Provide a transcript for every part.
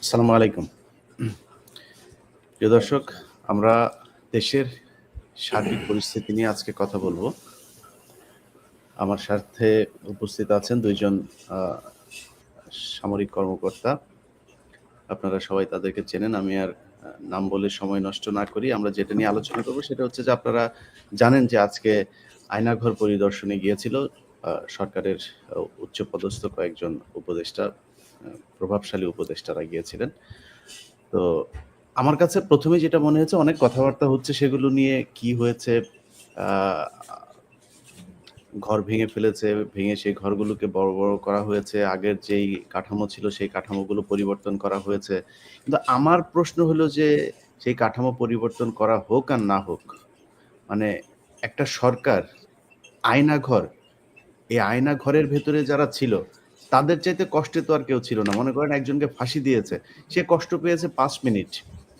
আসসালামু আলাইকুম। প্রিয় দর্শক, আমরা দেশের সার্বিক পরিস্থিতি নিয়ে আজকে কথা বলবো। আমার সাথে উপস্থিত আছেন ২ জন আ সামরিক কর্মকর্তা। আপনারা সবাই তাদেরকে চেনেন। আমি আর নাম বলে সময় নষ্ট না করি। আমরা যেটা নিয়ে আলোচনা করব সেটা হচ্ছে যে আপনারা জানেন যে আজকে আয়নাঘর পরিদর্শনে গিয়েছিল সরকারের উচ্চপদস্থ কয়েকজন উপদেষ্টা, প্রভাবশালী উপদেষ্টারা গিয়েছিলেন। তো আমার কাছে ১ম এ যেটা মনে হয়েছে অনেক কথাবার্তা হচ্ছে সেগুলো নিয়ে কি হয়েছে, আ ঘর ভেঙে ফেলেছে, ভেঙে সেই ঘরগুলোকে বড়, বড় করা হয়েছে। আগের যেই কাঠামো ছিল সেই কাঠামোগুলো পরিবর্তন করা হয়েছে। কিন্তু আমার প্রশ্ন হলো যে সেই কাঠামো পরিবর্তন করা হোক আর না হোক, মানে একটা সরকার আয়নাঘর, এই আয়নাঘরের ভেতরে যারা ছিল তাদের চাইতে কষ্টে তো আর কেউ ছিল না। মনে করেন একজনকে ফাঁসি দিয়েছে। সে কষ্ট পেয়েছে ৫ মিনিট।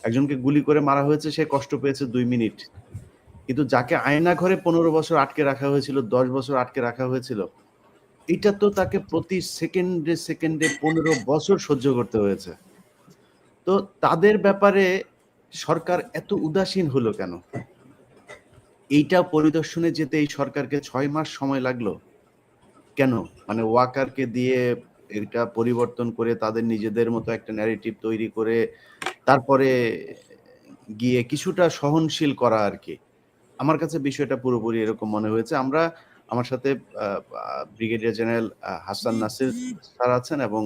একজনকে গুলি করে মারা হয়েছে, সে কষ্ট পেয়েছে ২ মিনিট। কিন্তু যাকে আয়নাঘরে ১৫ বছর আটকে রাখা হয়েছিল, ১০ বছর আটকে রাখা হয়েছিল, এইটা তো তাকে প্রতি সেকেন্ডে, সেকেন্ডে ১৫ বছর সহ্য করতে হয়েছে। তো তাদের ব্যাপারে সরকার এত উদাসীন হলো কেন? এইটা পরিদর্শনে যেতে এই সরকারকে ৬ মাস সময় লাগলো। কেন? মানে ওয়াকারকে দিয়ে এটা পরিবর্তন করে তাদের নিজেদের মতো একটা ন্যারেটিভ তৈরি করে তারপরে গিয়ে কিছুটা সহনশীল করা আরকি। আমার কাছে বিষয়টা পুরোপুরি এরকম মনে হয়েছে। আমার সাথে আ আ brigadier general Hasan Nasir sir আছেন এবং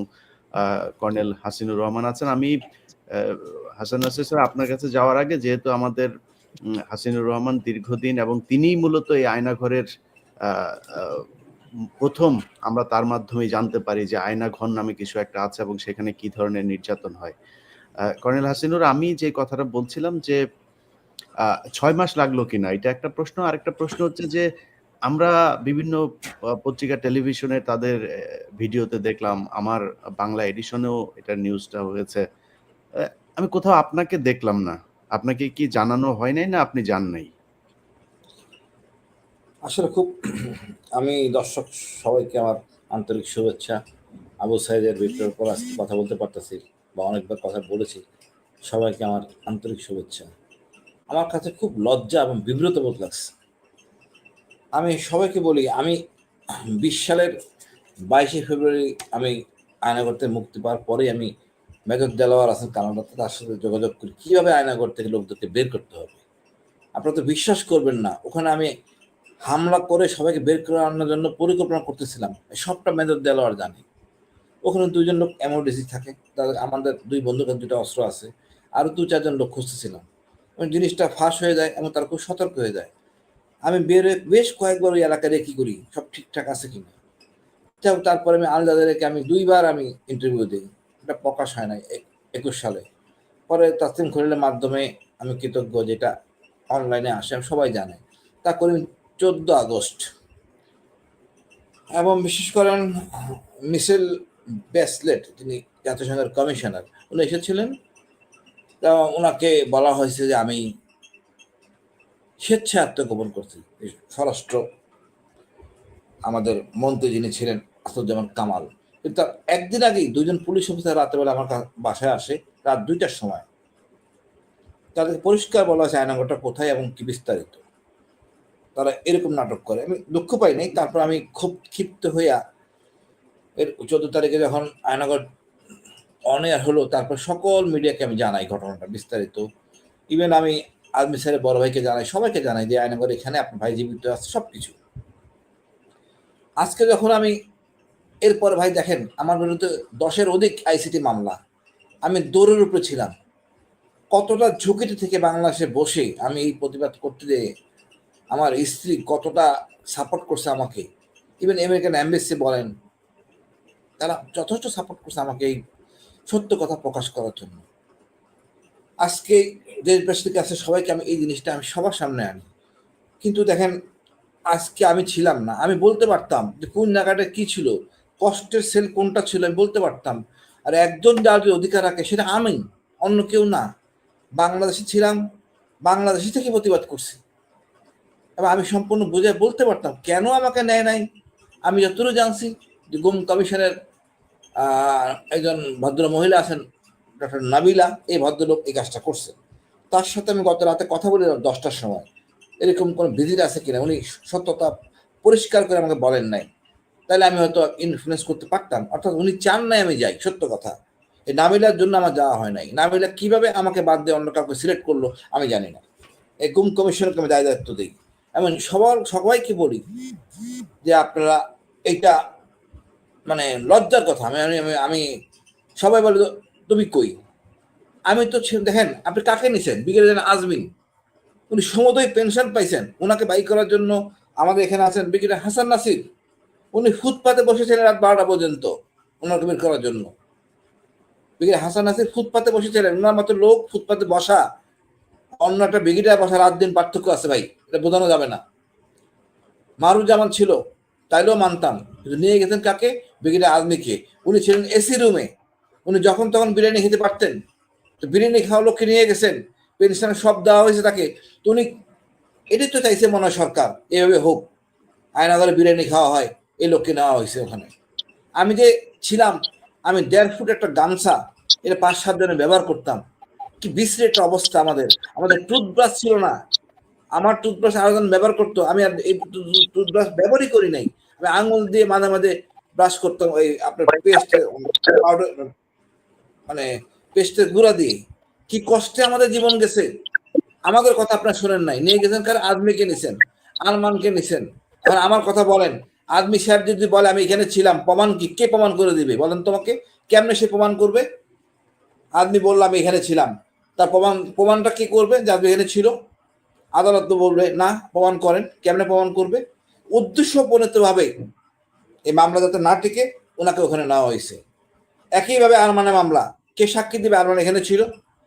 আ কর্নেল হাসিনুর রহমান আছেন। আমি আ হাসান নাসির স্যার আপনার কাছে যাওয়ার আগে যেহেতু আমাদের হাসিনুর রহমান দীর্ঘদিন এবং তিনিই মূলত এই আয়নাঘরের আ আ ১ম আমরা তার মাধ্যমেই জানতে পারি যে আয়নাঘর নামে কিছু একটা আছে এবং সেখানে কি ধরনের নির্যাতন হয়। কর্নেল হাসিনুর, আমি যে কথাটা বলছিলাম যে ৬ মাস লাগলো কিনা এটা একটা প্রশ্ন। আরেকটা প্রশ্ন হচ্ছে যে আমরা বিভিন্ন পত্রিকা, টেলিভিশনে তাদের ভিডিওতে দেখলাম। আমার বাংলা এডিশনেও এটার নিউজটা হয়েছে। অ্যা আমি কোথাও আপনাকে দেখলাম না। আপনাকে কি জানানো হয় নাই না আপনি যান নাই? আসলে খুব আমি দর্শক সবাইকে আমার আন্তরিক শুভেচ্ছা। আবু সাইদের বিপ্লবের পর আজকে কথা বলতে পারতেছি বা অনেকবার কথা বলেছি। সবাইকে আমার আন্তরিক শুভেচ্ছা। আমার কাছে খুব লজ্জা এবং বিব্রত বোধ লাগছে। আমি সবাইকে বলি আমি ২০ সালের ২২শে ফেব্রুয়ারি আমি আয়নাঘর থেকে মুক্তি পাওয়ার পরেই আমি মেজর দেলোয়ার আছেন কানাডাতে, তার সাথে যোগাযোগ করি কীভাবে আয়নাঘর থেকে লোকদেরকে বের করতে হবে। আপনারা তো বিশ্বাস করবেন না, ওখানে আমি হামলা করে সবাইকে বের করে আনার জন্য পরিকল্পনা করতেছিলাম। সবটা মেজর দেলোয়ার জানে। ওখানে ২ জন লোক এমওডিসি থাকে। তাদের আমাদের ২ বন্দুকের ২ টা অস্ত্র আছে। আরো ২-৪ জন লোক খুঁজতেছিলাম। এবং জিনিসটা ফাঁস হয়ে যায় এবং তারা খুব সতর্ক হয়ে যায়। আমি বের হয়ে বেশ কয়েকবার ওই এলাকায় রেকি করি, সব ঠিকঠাক আছে কিনা। তারপরে আমি আল-জাজিরাকে আমি ২ বার আমি ইন্টারভিউ দেই। এটা প্রকাশ হয় নাই ২১ সালে। পরে তাসলিম খলিলের মাধ্যমে আমি কৃতজ্ঞ, যেটা অনলাইনে আসে সবাই জানে। তা করি ১৪ আগস্ট। এবং বিশেষ করেন মিশেল ব্যাচলেট, যিনি জাতিসংঘের কমিশনার, উনি এসেছিলেন। তা ওনাকে বলা হয়েছে যে আমি স্বেচ্ছায় আত্মগোপন করছি। স্বরাষ্ট্র আমাদের মন্ত্রী যিনি ছিলেন আসাদুজ্জামান কামাল, কিন্তু তার একদিন আগেই ২ জন পুলিশ অফিসার রাত্রেবেলা আমার বাসায় আসে রাত ২টার সময়। তাদেরকে পরিষ্কার বলা হয়েছে আয়নাঘরটা কোথায় এবং কি বিস্তারিত। তারা এরকম নাটক করে। আমি দুঃখ পাই নাই। তারপর আমি খুব ক্ষিপ্ত হইয়া এর ১৪ তারিখে যখন আয়নাঘর অন এয়ার হলো, তারপর সকল মিডিয়াকে আমি জানাই ঘটনাটা বিস্তারিত। ইভেন আমি আর্মি স্যারের বড় ভাইকে জানাই, সবাইকে জানাই যে আয়নাঘর এখানে, আপনার ভাই জীবিত আছে, সবকিছু। আজকে যখন আমি এরপর ভাই দেখেন আমার বিরুদ্ধে ১০-এর অধিক আইসিটি মামলা। আমি দৌড়ের উপরে ছিলাম। কতটা ঝুঁকিতে থেকে বাংলাদেশে বসে আমি এই প্রতিবাদ করতে যেয়ে আমার স্ত্রী কতটা সাপোর্ট করছে আমাকে। ইভেন আমেরিকান এম্বাসি বলেন, তারা যথেষ্ট সাপোর্ট করছে আমাকে এই সত্য কথা প্রকাশ করার জন্য। আজকে দেশবাসীর কাছে সবাইকে আমি এই জিনিসটা আমি সবার সামনে আনি। কিন্তু দেখেন আজকে আমি ছিলাম না। আমি বলতে পারতাম যে কোন জায়গাটা কি ছিল, কষ্টের সেল কোনটা ছিল আমি বলতে পারতাম। আর একজন যার যে অধিকার রাখে সেটা আমি, অন্য কেউ না। বাংলাদেশে ছিলাম, বাংলাদেশি থেকে প্রতিবাদ করছি। এবং আমি সম্পূর্ণ বুঝে বলতে পারতাম কেন আমাকে নেয় নাই। আমি যতটুকু জানছি যে গুম কমিশনের একজন ভদ্র মহিলা আছেন, ডক্টর নাবিলা এই ভদ্রলোক এই কাজটা করছে। তার সাথে আমি গত রাতে কথা বলি 10টার সময়, এরকম কোনো ভিজিট আছে কিনা, উনি সত্যতা পরিষ্কার করে আমাকে বলেন নাই, তাহলে আমি হয়তো ইনফ্লুয়েন্স করতে পারতাম। অর্থাৎ উনি চান নাই আমি যাই, সত্য কথা। এই নাবিলার জন্য আমার যাওয়া হয় নাই। নাবিলা কিভাবে আমাকে বাদ দিয়ে অন্য কাউকে সিলেক্ট করলো আমি জানি না। এই গুম কমিশনকে আমি দায়িত্ব দিই। আমি সবাইকে বলি যে আপনারা এইটা মানে লজ্জার কথা। আমি আমি আমি সবাই বলে তুমি কই, আমি তো দেখেন আপনি কাকে নিছেন, ব্রিগেডিয়ার আজমিন, উনি সমুদয় পেনশন পাইছেন, ওনাকে বাই করার জন্য আমাদের এখানে আছেন ব্রিগেডিয়ার হাসান নাসির, উনি ফুটপাতে বসেছিলেন রাত 12টা পর্যন্ত ওনাকে বের করার জন্য। ব্রিগেডিয়ার হাসান নাসির ফুটপাতে বসেছিলেন, ওনার মতো লোক ফুটপাতে বসা অন্য একটা ব্রিগেডিয়ার বসা রাত দিন পার্থক্য আছে ভাই, এটা বোঝানো যাবে না। মারুজ্জামান ছিল, তাইলেও মানতাম, কিন্তু নিয়ে গেছেন কাকে, ব্রিগেডিয়ার আজমিকে। উনি ছিলেন এসি রুমে, উনি যখন তখন বিরিয়ানি খেতে পারতেন, তো বিরিয়ানি খাওয়া লোককে নিয়ে গেছেন, পেনশন সব দেওয়া হয়েছে তাকে। তো উনি এটাই তো চাইছে মনে হয় সরকার, এভাবে হোক, আয়নাগরে বিরিয়ানি খাওয়া হয়, এই লোককে নেওয়া হয়েছে ওখানে। আমি যে ছিলাম, আমি 1.5 ফুট একটা গামছা এটা 5-7 জনে ব্যবহার করতাম, কি বিশ্রী একটা অবস্থা। আমাদের টুথব্রাশ ছিল না, আমার টুথব্রাশ আরেকজন ব্যবহার করতো, আমি আর এই টুথব্রাশ ব্যবহারই করি নাই। আমি আঙুল দিয়ে মাঝে মাঝে ব্রাশ করতাম, ওই আপনার পেস্ট পাউডার মানে পেস্টের গুঁড়া দিয়ে। কি কষ্টে আমাদের জীবন গেছে। আমাদের কথা আপনার শোনেন নাই, নিয়ে গেছেন কার, আদমিকে নিছেন, আরমানকে নিছেন। এখন আমার কথা বলেন, আদমি সাহেব যদি বলে আমি এখানে ছিলাম, প্রমাণ কি, কে প্রমাণ করে দিবে বলেন তোমাকে, কেমনে সে প্রমাণ করবে? আদমি বললাম আমি এখানে ছিলাম, তার প্রমাণটা কি করবে যে আদমি এখানে ছিল? আদালত তো বলবে না, প্রমাণ করেন। কেমনে প্রমাণ করবে? উদ্দেশ্যপ্রণীত ভাবে এই মামলা যাতে না টিকে ওনাকে ওখানে নেওয়া হয়েছে। একইভাবে আরমানের মামলা, কে সাক্ষী দিবে আরমান এখানে ছিল?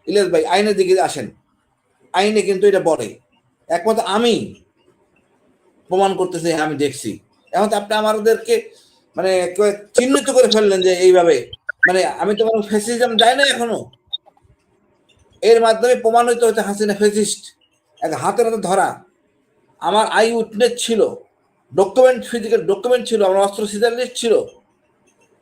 ইলিয়াস ভাই আইনের দিকে আসেন, আইনে কিন্তু এটা বলে, একমাত্র আমি প্রমাণ করতেছি আমি দেখছি। এখন তো আপনি আমাদেরকে মানে চিহ্নিত করে ফেললেন যে এইভাবে, মানে আমি তো কোনো ফ্যাসিজম যাই না এখনো। এর মাধ্যমে প্রমাণিত হচ্ছে হাসিনা ফ্যাসিস্ট, এক হাতের হাতে ধরা। আমার আই উইটনেস ছিল, ডকুমেন্ট, ফিজিক্যাল ডকুমেন্ট ছিল, আমার অস্ত্র সিজার লিস্ট ছিল।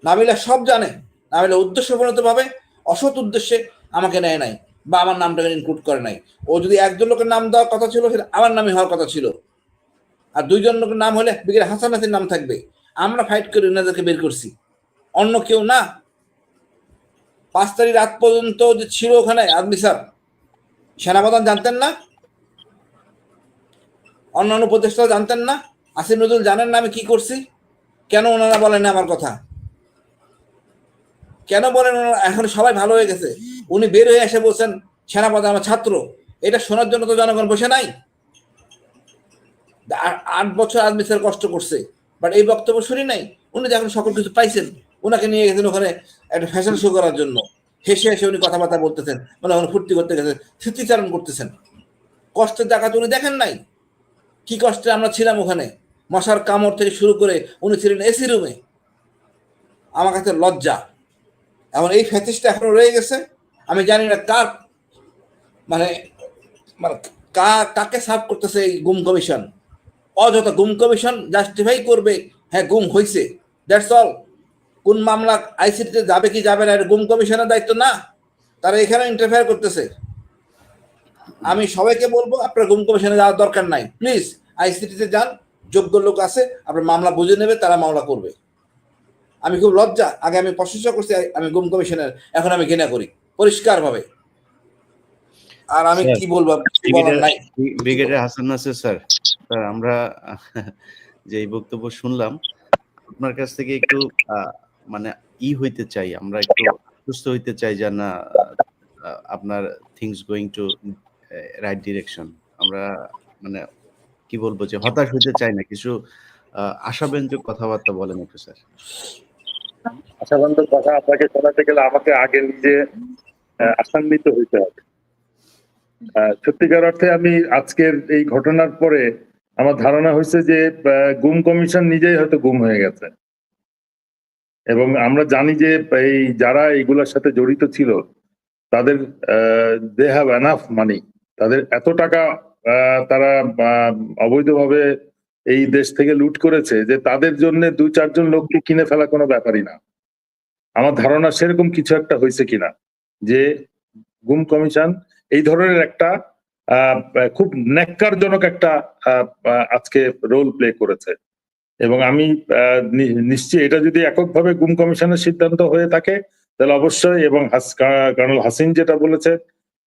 নাবিলা সব জানে। নাবিলা উদ্দেশ্যপূর্ণতভাবে অসৎ উদ্দেশ্যে আমাকে নেয় নাই, বা আমার নামটাকে ইনক্লুড করে নাই। ও যদি একজন লোকের নাম দেওয়ার কথা ছিল সেটা আমার নামই হওয়ার কথা ছিল, আর 2জন লোকের নাম হলে ব্রিগেডিয়ার হাসান নাসির নাম থাকবে। আমরা ফাইট করে ওনাদেরকে বের করছি, অন্য কেউ না। 5 তারিখ রাত পর্যন্ত যে ছিল ওখানে আদমি স্যার, সেনাপ্রধান জানতেন না? অন্যান্য উপদেষ্টারা জানতেন না? আসিফ নজরুল জানেন না আমি কি করছি? কেন ওনারা বলেন না আমার কথা? কেন বলেন ওনারা? এখন সবাই ভালো হয়ে গেছে, উনি বের হয়ে এসে বলছেন সেনাপ্রধান আমার ছাত্র। এটা শোনার জন্য তো জনগণ বসে নাই। 8 বছর আদমি স্যার কষ্ট করছে, বাট এই বক্তব্য শুনি নাই। উনি যখন সকল কিছু পাইছেন, ওনাকে নিয়ে গেছেন ওখানে একটা ফ্যাশন শো করার জন্য। হেসে হেসে উনি কথাবার্তা বলতেছেন, মানে ওখানে ফুর্তি করতে গেছেন, স্মৃতিচারণ করতেছেন। কষ্টের জায়গা তো উনি দেখেন নাই, কি কষ্টে আমরা ছিলাম ওখানে। মশার কামড় থেকে শুরু করে উনি ছিলেন এসি রুমে। আমার কাছে লজ্জা। এখন এই ফ্যাসিস্টটা এখনো রয়ে গেছে। আমি জানি না কার মানে মানে কাকে সার্ভ করতেছে এই গুম কমিশন। অযথা গুম কমিশন জাস্টিফাই করবে, হ্যাঁ গুম হয়েছে, দ্যাটস অল। কোন মামলা আইসিটিতে যাবে কি যাবে না, এটা গুম কমিশনের দায়িত্ব না, তারা এখানে ইন্টারফেয়ার করতেছে। আমি সবাইকে বলবো আপনার গুম কমিশনে যাওয়ার দরকার নাই, প্লিজ আইসিটিতে যান, যোগ্য লোক আছে, আপনার মামলা বুঝে নেবে, তারা মামলা করবে। আমি খুব লজ্জা, আগে আমি প্রশংসা করছি আমি গুম কমিশনের, এখন আমি ঘৃণা করি পরিষ্কার ভাবে। আর আমি কি বলবো, ব্রিগেডিয়ার হাসান নাসির স্যার, আমরা যে বক্তব্য শুনলাম আপনার কাছ থেকে একটু মানে হইতে চাই, আমরা একটু সুস্থ হইতে চাই যে না আপনার things going to right direction. আমরা মানে কি বলবো যে হতাশ হইতে চাই না, কিছু আশাব্যঞ্জক কথাবার্তা বলেন একটু স্যার। আশাব্যঞ্জক কথা আপনাকে শোনাতে গেলে আমাকে আগে নিজে আশান্বিত হইতে হবে। সত্যিকার অর্থে আমি আজকের এই ঘটনার পরে আমার ধারণা হয়েছে যে গুম কমিশন নিজেই হয়তো গুম হয়ে গেছে, এবং আমরা জানি যে এই যারা এইগুলোর সাথে জড়িত ছিল তাদের দে হ্যাভ এনাফ মানি, তাদের এত টাকা তারা অবৈধভাবে এই দেশ থেকে লুট করেছে যে তাদের জন্য 2-4 জন লোককে কিনে ফেলা কোনো ব্যাপারই না। আমার ধারণা সেরকম কিছু একটা হয়েছে কিনা। যে গুম কমিশন এই ধরনের একটা খুব ন্যাক্কারজনক একটা আজকে রোল প্লে করেছে। এবং আমি নিশ্চয়ই এটা যদি এককভাবে গুম কমিশনের সিদ্ধান্ত হয়ে থাকে তাহলে অবশ্যই, এবং কর্নেল হাসিন যেটা বলেছে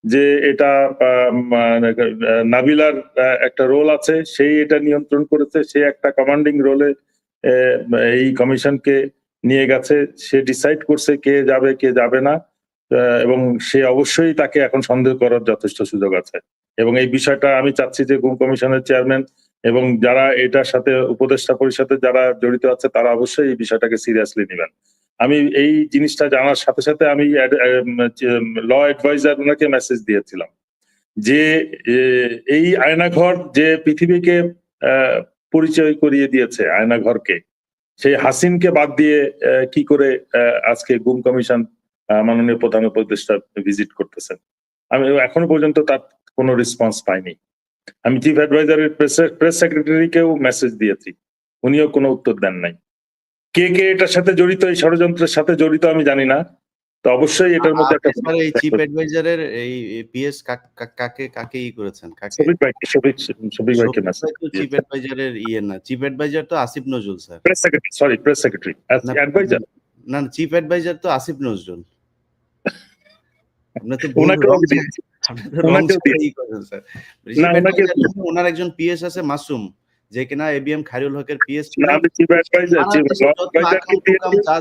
যে এটা নাবিলার একটা রোল আছে, সেই এটা নিয়ন্ত্রণ করেছে, সে একটা কমান্ডিং রোলে এই কমিশনকে নিয়ে গেছে, সে ডিসাইড করছে কে যাবে কে যাবে না, এবং সে অবশ্যই তাকে এখন সন্দেহ করার যথেষ্ট সুযোগ আছে। এবং এই বিষয়টা আমি চাচ্ছি যে গুম কমিশনের চেয়ারম্যান এবং যারা এটার সাথে উপদেষ্টা পরিষদে যারা জড়িত আছে তারা অবশ্যই এই বিষয়টাকে সিরিয়াসলি নেবেন। আমি এই জিনিসটা জানার সাথে সাথে আমি ল অ্যাডভাইজার ওনাকে মেসেজ দিয়েছিলাম যে এই আয়নাঘর যে পৃথিবীকে পরিচয় করিয়ে দিয়েছে আয়নাঘরকে, সেই হাসিনকে বাদ দিয়ে কি করে আজকে গুম কমিশন মাননীয় প্রধান উপদেষ্টা ভিজিট করতেছেন। আমি এখনো পর্যন্ত তার কোনো রেসপন্স পাইনি। আমি চিফ অ্যাডভাইজারের প্রেস সেক্রেটারিকেও মেসেজ দিয়েছি, উনিও কোনো উত্তর দেন নাই। কে কে এটার সাথে জড়িত, এই ষড়যন্ত্রের সাথে জড়িত আমি জানি না, তো অবশ্যই এটার মধ্যে একটা এই চিফ অ্যাডভাইজারের এই পিএস কাকে ই করেছেন, কাকে? শফিক ভাইকে মেসেজ চিফ অ্যাডভাইজারের না, চিফ অ্যাডভাইজার তো Asif Nazrul sir. Press secretary, sorry press secretary, adviser না, চিফ অ্যাডভাইজার তো আসিফ নজরুল। আপনি তো ওনার একজন পিএস আছে মাসুম, যে কিনা এবিএম খায়রুল হকের পিএস ছিল,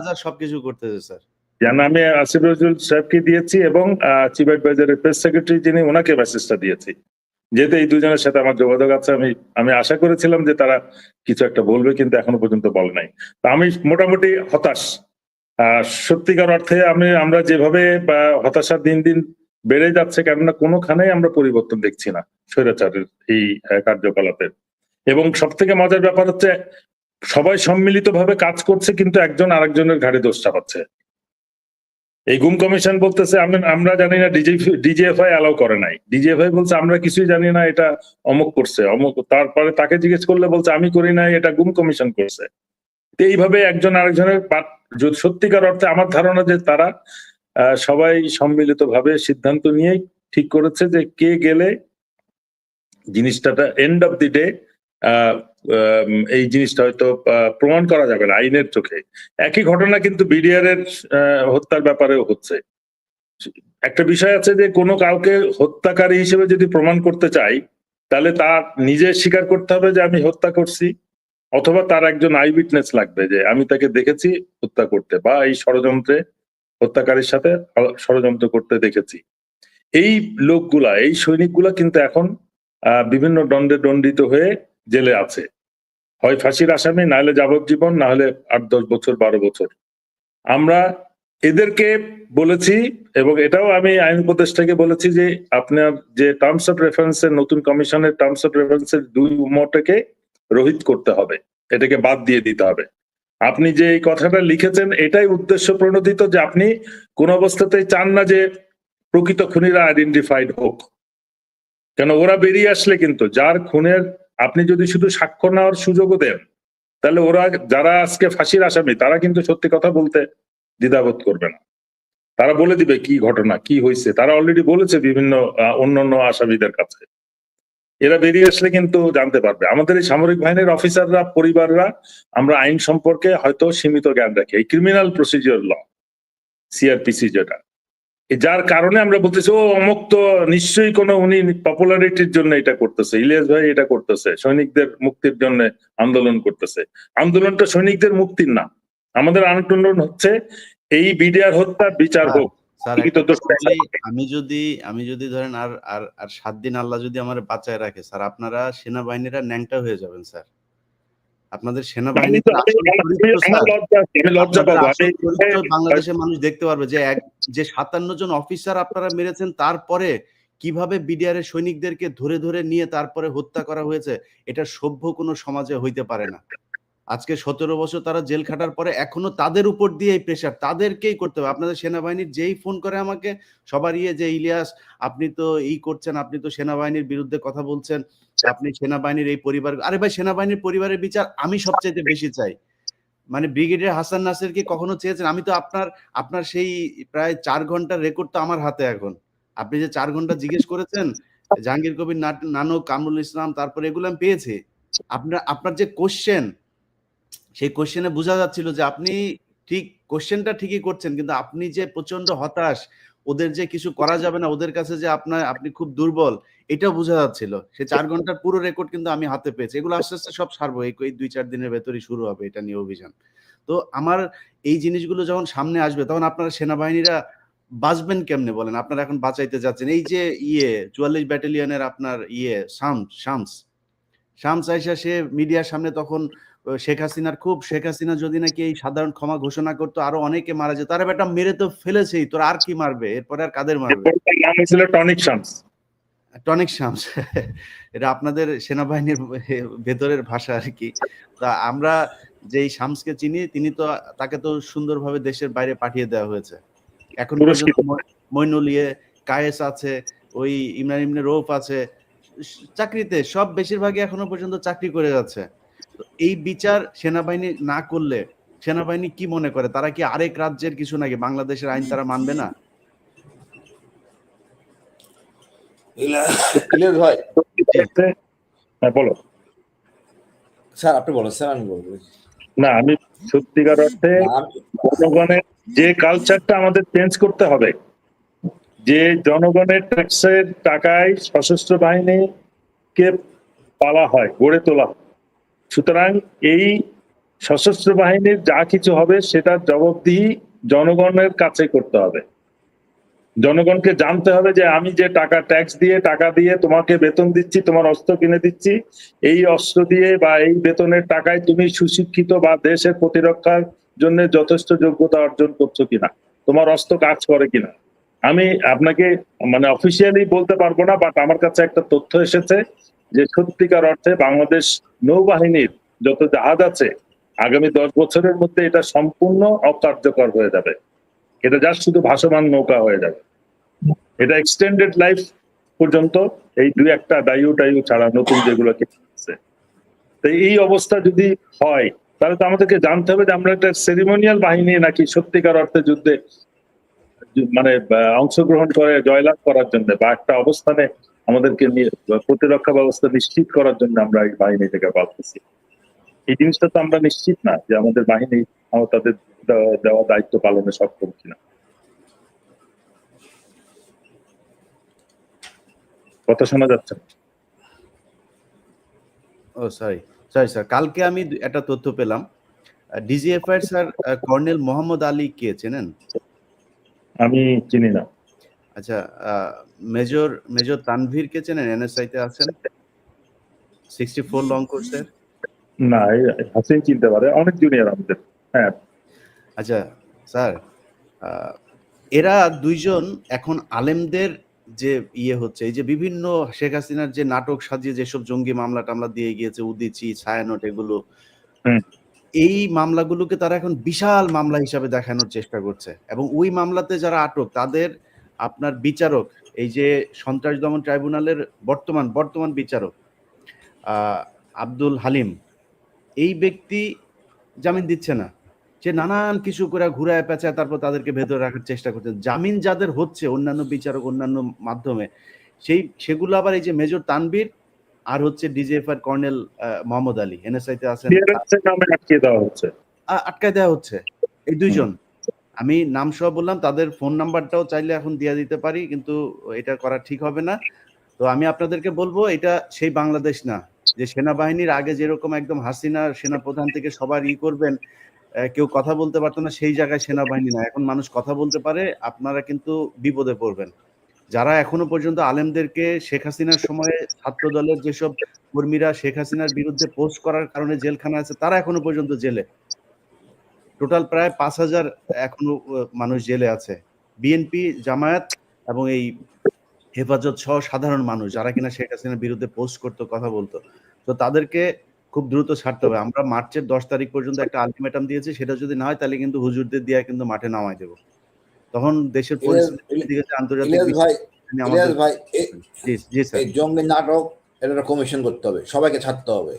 যা সবকিছু করতেছে স্যার। আমি আসিফ নজরুল সাহেবকে দিয়েছি এবং চিফ অ্যাডভাইজারের প্রেস সেক্রেটারি যিনি ওনাকে মেসেজটা দিয়েছি, যেহেতু এই দুজনের সাথে আমার যোগাযোগ আছে। আমি আশা করেছিলাম যে তারা কিছু একটা বলবে, কিন্তু এখনো পর্যন্ত বলে নাই। তো আমি মোটামুটি হতাশ, সত্যিকার অর্থে। আমরা যেভাবে হতাশা দিন দিন বেড়ে যাচ্ছে, কেননা কোনোখানেই আমরা পরিবর্তন দেখছি না স্বৈরাচারের এই কার্যকলাপের। এবং সব থেকে মজার ব্যাপার হচ্ছে সবাই সম্মিলিতভাবে কাজ করছে, কিন্তু একজন আরেকজনের ঘাড়ে দোষ চাপাচ্ছে। এই গুম কমিশন বলতেছে আমরা জানি না, ডিজিএফআই অ্যালাউ করে নাই, ডিজিএফআই বলছে আমরা কিছুই জানি না, এটা অমুক করছে অমুক, তারপরে তাকে জিজ্ঞেস করলে বলছে আমি করি নাই, এটা গুম কমিশন করছে। এইভাবে একজন আরেকজনের সত্যিকার অর্থে আমার ধারণা যে তারা সবাই সম্মিলিতভাবে সিদ্ধান্ত নিয়েই ঠিক করেছে যে কে গেলে জিনিসটা এন্ড অফ দি ডে এই জিনিসটা হয়তো প্রমাণ করা যাবে না আইনের চোখে। একই ঘটনা কিন্তু বিডিআর এর হত্যার ব্যাপারেও হচ্ছে। একটা বিষয় আছে যে কোনো কাউকে হত্যাকারী হিসেবে যদি প্রমাণ করতে চাই, তাহলে তার নিজে স্বীকার করতে হবে যে আমি হত্যা করছি, অথবা তার একজন আই উইটনেস লাগবে যে আমি তাকে দেখেছি হত্যা করতে, বা এই ষড়যন্ত্রে হত্যাকারীর সাথে ষড়যন্ত্র করতে দেখেছি। এই লোকগুলা, এই সৈনিকগুলা কিন্তু এখন বিভিন্ন দণ্ডে দণ্ডিত হয়ে জেলে আছে, হয় ফাঁসির আসামি, না হলে যাবজ্জীবন, না হলে 8-10 বছর 12 বছর। আমরা এদেরকে বলেছি, এবং এটাও আমি আইন উপদেষ্টাকে বলেছি যে আপনার যে টার্মস অফ রেফারেন্সের নতুন কমিশনের টার্মস অফ রেফারেন্সের 2 মতকে রহিত করতে হবে, এটাকে বাদ দিয়ে দিতে হবে। আপনি যে এই কথাটা লিখেছেন এটাই উদ্দেশ্য প্রণোদিত, যে আপনি কোন অবস্থাতেই চান না যে প্রকৃত খুনিরা আইডেন্টিফাইড হোক। কেন ওরা বেরিয়ে আসলে কিন্তু যার খুনের আপনি যদি শুধু সাক্ষ্য নেওয়ার সুযোগও দেন, তাহলে ওরা যারা আজকে ফাঁসির আসামি তারা কিন্তু সত্যি কথা বলতে দ্বিধাবোধ করবে না, তারা বলে দিবে কি ঘটনা কি হয়েছে, তারা অলরেডি বলেছে বিভিন্ন অন্যান্য আসামিদের কাছে। এরা বেরিয়ে আসলে কিন্তু জানতে পারবে। আমাদের এই সামরিক বাহিনীর অফিসাররা, পরিবাররা, আমরা আইন সম্পর্কে হয়তো সীমিত জ্ঞান রাখি, এই ক্রিমিনাল প্রসিডিওর ল সিআরপিসি যেটা, যার কারণে আমরা বলতেছি ও অমুক তো নিশ্চয়ই কোনো উনি পপুলারিটির জন্য এটা করতেছে, ইলিয়াস ভাই এটা করতেছে, সৈনিকদের মুক্তির জন্য আন্দোলন করতেছে। আন্দোলনটা সৈনিকদের মুক্তির না, আমাদের আন্দোলন হচ্ছে এই বিডিআর হত্যা বিচার হোক। আমি যদি ধরেন আর 7 দিন আল্লাহ যদি আমার বাঁচায় রাখে স্যার, আপনারা সেনাবাহিনীরা ন্যাংটা হয়ে যাবেন স্যার। আপনাদের সেনাবাহিনী বাংলাদেশের মানুষ দেখতে পারবে যে 57 জন অফিসার আপনারা মেরেছেন, তারপরে কিভাবে বিডিআর এর সৈনিকদেরকে ধরে ধরে নিয়ে তারপরে হত্যা করা হয়েছে। এটা সভ্য কোনো সমাজে হইতে পারে না। আজকে 17 বছর তারা জেল খাটার পরে এখনো তাদের উপর দিয়ে এই প্রেশার তাদেরকেই করতে হবে। আপনাদের সেনাবাহিনীর যেই ফোন করে আমাকে সবার যে ইলিয়াস আপনি তো করছেন, আপনি তো সেনাবাহিনীর বিরুদ্ধে কথা বলছেন, আপনি সেনাবাহিনীর এই পরিবার, আরে ভাই সেনাবাহিনীর পরিবারের বিচার আমি সবচেয়ে বেশি চাই। মানে ব্রিগেডিয়ার হাসান নাসের কি কখনো চেয়েছেন? আমি তো আপনার সেই প্রায় ৪ ঘন্টার রেকর্ড তো আমার হাতে এখন। আপনি যে ৪ ঘন্টা জিজ্ঞেস করেছেন, জাহাঙ্গীর কবির নানক, কামরুল ইসলাম, তারপরে এগুলো আমি পেয়েছি। আপনার যে কোয়েশ্চেন, সেই কোয়েশ্চেনে বোঝা যাচ্ছিল যে আপনি ঠিক কোয়েশ্চেনটা ঠিকই করছেন, কিন্তু আপনি যে প্রচন্ড হতাশ, ওদের যে কিছু করা যাবে না, ওদের কাছে যে আপনি খুব দুর্বল, এটাও বোঝা যাচ্ছিল। সে ৪ ঘন্টার পুরো রেকর্ড কিন্তু আমি হাতে পেয়েছি। এগুলো আস্তে, আস্তে সব সারবো। এই ২-৪ দিনের ভেতরেই শুরু হবে এটা নিয়ে অভিযান। তো আমার এই জিনিসগুলো যখন সামনে আসবে, তখন আপনারা সেনাবাহিনীরা বাঁচবেন কেমনে বলেন? আপনারা এখন বাঁচাইতে যাচ্ছেন। এই যে ৪৪ ব্যাটালিয়নের আপনার শামস আইসা সে মিডিয়ার সামনে তখন শেখ হাসিনা যদি নাকি এই সাধারণ ক্ষমা ঘোষণা করতো, আরো অনেকে মারা যেত। আরে বেটা, মেরে তো ফেলেছেই, তোরা আর কি মারবে? এরপরে আর কাদের মারবে? এরপর নাম হয়েছিল টনিক শামস। টনিক শামস। এটা আপনাদের সেনাবাহিনীর ভেতরের ভাষা আর কি। তা আমরা যেই শামসকে চিনি, তাকে তো সুন্দরভাবে দেশের বাইরে পাঠিয়ে দেওয়া হয়েছে। এখন পর্যন্ত মইনুল কায়েস আছে, ওই ইমরান ইবনে রৌফ আছে, চাকরিতে সব বেশিরভাগই এখনো পর্যন্ত চাকরি করে যাচ্ছে। তো এই বিচার সেনাবাহিনী না করলে সেনাবাহিনী কি মনে করে? তারা কি আরেক রাজ্যের কিছু নাকি? বাংলাদেশের আইন তারা মানবে না? ইলিয়াস ভাই, হ্যাঁ বলো। স্যার আপনি বলেন, স্যার আমি বলবো। না, আমি সত্যিকার অর্থে জনগণের যে কালচারটা আমাদের চেঞ্জ করতে হবে, যে জনগণের ট্যাক্সের টাকায় সশস্ত্র বাহিনীকে পালা হয়, গড়ে তোলা হয়। সুতরাং এই সশস্ত্র বাহিনীর যা কিছু হবে সেটার জবাবদিহি জনগণের কাছে করতে হবে। জনগণকে জানতে হবে যে আমি যে ট্যাক্স দিয়ে টাকা দিয়ে তোমাকে বেতন দিচ্ছি, তোমার অস্ত্র কিনে দিচ্ছি, এই অস্ত্র দিয়ে বা এই বেতনের টাকায় তুমি সুশিক্ষিত বা দেশের প্রতিরক্ষার জন্য যথেষ্ট যোগ্যতা অর্জন করছো কিনা, তোমার অস্ত্র কাজ করে কিনা। আমি আপনাকে মানে অফিসিয়ালি বলতে পারবো না, বাট আমার কাছে একটা তথ্য এসেছে যে সত্যিকার অর্থে বাংলাদেশ নৌবাহিনীর যত জাহাজ আছে আগামী 10 বছরের মধ্যে এটা সম্পূর্ণ অকার্যকর হয়ে যাবে। এটা জাস্ট শুধু ভাসমান নৌকা হয়ে যাবে। এটা এক্সটেন্ডেড লাইফ পর্যন্ত এই 2-1টা ডাইউ ছাড়া নতুন যেগুলো আছে। তো এই অবস্থা যদি হয়, তাহলে তো আমাদেরকে জানতে হবে যে আমরা একটা সেরিমোনিয়াল বাহিনী নাকি সত্যিকার অর্থে যুদ্ধে মানে অংশগ্রহণ করে জয়লাভ করার জন্য বা একটা অবস্থানে আমাদেরকে প্রতিরক্ষা ব্যবস্থা নিশ্চিত করার জন্য আমরা এই বাহিনী থেকে পাচ্ছি। এই জিনিসটা তো আমরা নিশ্চিত না যে আমাদের বাহিনী তাদের দেওয়া দায়িত্ব পালনে সক্ষম কিনা। কথা শোনা যাচ্ছে? ও সরি স্যার, কালকে আমি একটা তথ্য পেলাম। ডিজিএফআই এর স্যার কর্নেল মোহাম্মদ আলী কে চেনেন? আমি চিনি না। আচ্ছা, মেজর তানভীর কে চেনেন? এনএসআই তে আছেন, 64 লং কোর্সের। না, হাসিন চিনতে পারে, অনেক জুনিয়র আমাদের। হ্যাঁ আচ্ছা স্যার, এরা দুইজন এখন আলেমদের যে হচ্ছে, এই যে বিভিন্ন শেখ হাসিনার যে নাটক সাজিয়ে যেসব জঙ্গি মামলা টামলা দিয়ে গিয়েছে, উদিচি, ছায়ানট, এগুলো, এই মামলাগুলোকে তারা এখন বিশাল মামলা হিসাবে দেখানোর চেষ্টা করছে। এবং ওই মামলাতে যারা আটক তাদের আপনার বিচারক, এই যে সন্ত্রাস দমন ট্রাইব্যুনালের বর্তমান বিচারক আব্দুল হালিম, এই ব্যক্তি জামিন দিচ্ছে না। সে নানান কিছু করে ঘুরায় পেঁচায় তারপর তাদেরকে ভেতরে রাখার চেষ্টা করছে। জামিন যাদের হচ্ছে অন্যান্য বিচারক, অন্যান্য মাধ্যমে, সেগুলো আবার এই যে মেজর তানভীর আর হচ্ছে DGFI colonel Mohammad Ali, NSI তে আছেন, আটকায় দেওয়া হচ্ছে। এই দুইজন, আমি নাম সহ বললাম, তাদের ফোন নাম্বারটাও চাইলে এখন দিয়ে দিতে পারি, কিন্তু এটা করা ঠিক হবে না। তো আমি আপনাদেরকে বলবো, এটা সেই বাংলাদেশ না যে সেনাবাহিনীর আগে যেরকম একদম হাসিনার সেনাপ্রধান থেকে সবার করবেন, কেউ কথা বলতে পারতো না, সেই জায়গায় সেনাবাহিনী না। এখন মানুষ কথা বলতে পারে, আপনারা কিন্তু বিপদে পড়বেন। যারা এখনো পর্যন্ত আলেমদেরকে, শেখ হাসিনার সময়ে ছাত্র দলের যেসব কর্মীরা শেখ হাসিনার বিরুদ্ধে পোস্ট করার কারণে জেলখানা আছে, তারা এখনো পর্যন্ত জেলে। টোটাল প্রায় 5,000 এখনো মানুষ জেলে আছে। বিএনপি, জামায়াত এবং এই হেফাজত সহ সাধারণ মানুষ যারা কিনা শেখ হাসিনার বিরুদ্ধে পোস্ট করতো, কথা বলতো, তো তাদেরকে খুব দ্রুত ছাড়তে হবে। আমরা মার্চের 10 তারিখ পর্যন্ত একটা আলটিমেটাম দিয়েছি, সেটা যদি না হয় তাহলে কিন্তু হুজুরদের দিয়ে কিন্তু মাঠে নামাই দেব। তখন দেশের পরিস্থিতি আন্তর্জাতিক জঙ্গি নাটক এটা কমিশন করতে হবে, সবাইকে ছাড়তে হবে।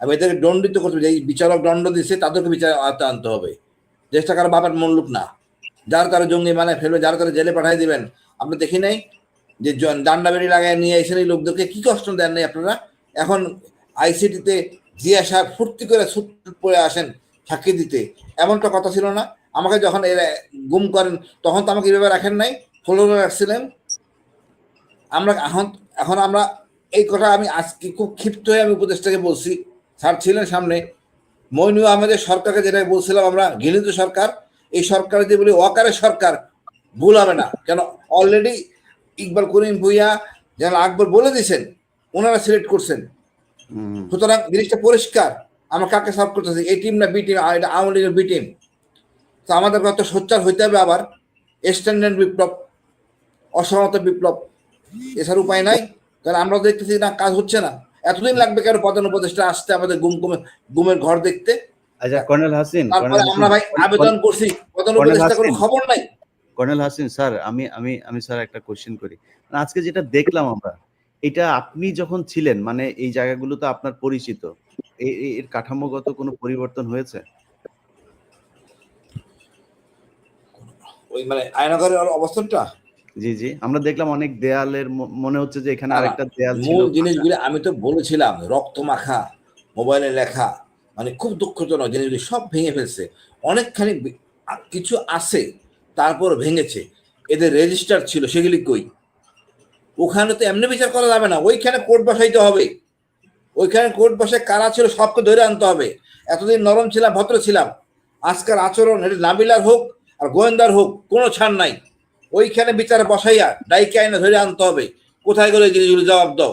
এবং এদেরকে দণ্ডিত করতে হবে। এই বিচারক দণ্ড দিচ্ছে তাদেরকে বিচার আওতায় আনতে হবে। দেশটা কারো বাবার মূল্য না, যার তারা জঙ্গি বানায় ফেলবে, যার তারা জেলে পাঠিয়ে দিবেন। আপনি দেখি নাই যে ডান্ডা বেড়ি লাগায় নিয়ে এসেন এই লোকদেরকে, কি কষ্ট দেন নাই আপনারা? এখন আইসিটিতে জিয়া সাহেব ফুর্তি করে ছুট পড়ে আসেন সাক্ষী দিতে, এমনটা কথা ছিল না? আমাকে যখন এরা গুম করেন তখন তো আমাকে এভাবে রাখেন নাই, ফলোরে রাখছিলেন। আমরা এখন আমরা এই কথা আমি আজকে খুব ক্ষিপ্ত হয়ে আমি উপদেষ্টাকে বলছি, স্যার ছিলেন সামনে, মইনুল আহমেদের সরকারকে যেটা বলছিলাম আমরা, ঘৃণিত সরকার, এই সরকার যে বলি ওয়াকারের সরকার, ভুল হবে না। কেন অলরেডি ইকবাল করিম ভুইয়া যেন আকবর বলে দিয়েছেন, ওনারা সিলেক্ট করছেন। সুতরাং জিনিসটা পরিষ্কার, আমরা কাকে সার্ভ করতেছি, এই টিম না বি টিম, এটা আওয়ামী লীগের বি টিম। তো আমাদের কত সোচ্চার হইতে হবে আবার, স্ট্যান্ডার্ড বিপ্লব, অসহমত বিপ্লব, এছাড়া উপায় নাই। কারণ আমরা দেখতেছি না কাজ হচ্ছে না। এতদিন লাগবে কেন প্রধান উপদেষ্টা আসতে আমাদের গুমের ঘর দেখতে? আচ্ছা কর্নেল হাসিন, তারপরে আমরা ভাই আবেদন করছি, প্রধান উপদেষ্টা কোনো খবর নাই। কর্নেল হাসিন স্যার, আমি স্যার একটা কোশ্চেন করি। আজকে যেটা দেখলাম আমরা, এটা আপনি যখন ছিলেন, মানে এই জায়গাগুলো তো আপনার পরিচিত, এর কাঠামোগত কোনো পরিবর্তন হয়েছে? ওই মানে আয়নাঘরের অবস্থানটা, জি জি, আমরা দেখলাম অনেক দেয়ালের মনে হচ্ছে যে এখানে আরেকটা দেয়াল ছিল। মূল জিনিসগুলো আমি তো বলেছিলাম, রক্ত মাখা, মোবাইলে লেখা, মানে খুব দুঃখজনক জিনিসগুলি সব ভেঙে ফেলছে। অনেকখানি কিছু আছে তারপর ভেঙেছে। এদের রেজিস্টার ছিল, সেগুলি কই? ওখানে তো এমনি বিচার করা যাবে না, ওইখানে কোর্ট বসাইতে হবে। ওইখানে কোর্ট বসে কারা ছিল সবকে ধরে আনতে হবে। এতদিন নরম ছিলাম, ভদ্র ছিলাম, আজকের আচরণ, এটা নাবিলার হোক আর গোয়েন্দার হোক, কোনো ছাড় নাই। ওইখানে বিচারে বসাইয়া ডাইকে আইনে ধরে আনতে হবে, কোথায় গেলে জিনিসগুলো জবাব দাও।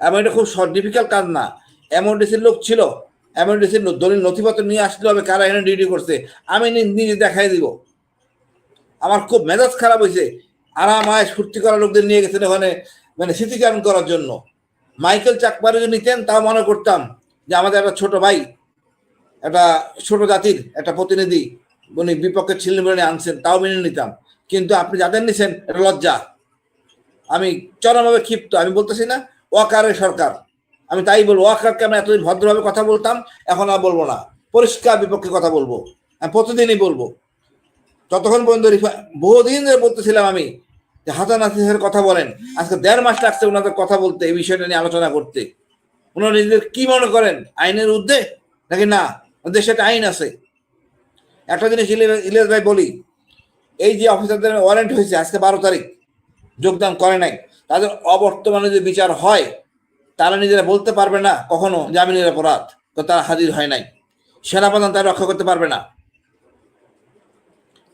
এবং এটা খুব ডিফিকাল্ট কাজ না। এমওডিসির লোক ছিল, এমওডিসির দলিল নথিপত্র নিয়ে আসতে হবে, কারা এখানে ডিউটি করছে আমি নিজে দেখাই দিব। আমার খুব মেজাজ খারাপ হয়েছে, আরামায় ফুর্তি করা লোকদের নিয়ে গেছেন ওখানে, মানে স্মৃতিচারণ করার জন্য। মাইকেল চাকমারে যদি নিতেন তাও মনে করতাম যে আমাদের একটা ছোট ভাই, একটা ছোট জাতির একটা প্রতিনিধি, উনি বিপক্ষে ছিলেন বলে আনছেন, তাও মেনে নিতাম। কিন্তু আপনি যাদের নিছেন এটা লজ্জা। আমি চরমভাবে ক্ষিপ্ত। আমি বলতেছি না ওয়াকারের সরকার, আমি তাই বলবো। ওয়াকারকে আমি এতদিন ভদ্রভাবে কথা বলতাম, এখন আর বলবো না, পরিষ্কার বিপক্ষে কথা বলবো, আমি প্রতিদিনই বলবো। ততক্ষণ পর্যন্ত বহুদিন ধরে বলতেছিলাম আমি যে হাসান আসিফের কথা বলেন। আজকে 1.5 মাস লাগছে ওনাদের কথা বলতে, এই বিষয়টা নিয়ে আলোচনা করতে। ওনারা নিজেদের কি মনে করেন, আইনের ঊর্ধ্বে নাকি না? দেশে একটা আইন আছে। একটা জিনিস ইলিয়াস ভাই বলি, এই যে অফিসারদের ওয়ারেন্ট হয়েছে আজকে 12 তারিখ, যোগদান করে নাই, তাদের অবর্তমানে যে বিচার হয়, তারা নিজেরা বলতে পারবে না কখনো জামিনের অপরাধ, তো তারা হাজির হয় নাই। সেনাপ্রধান তারা রক্ষা করতে পারবে না,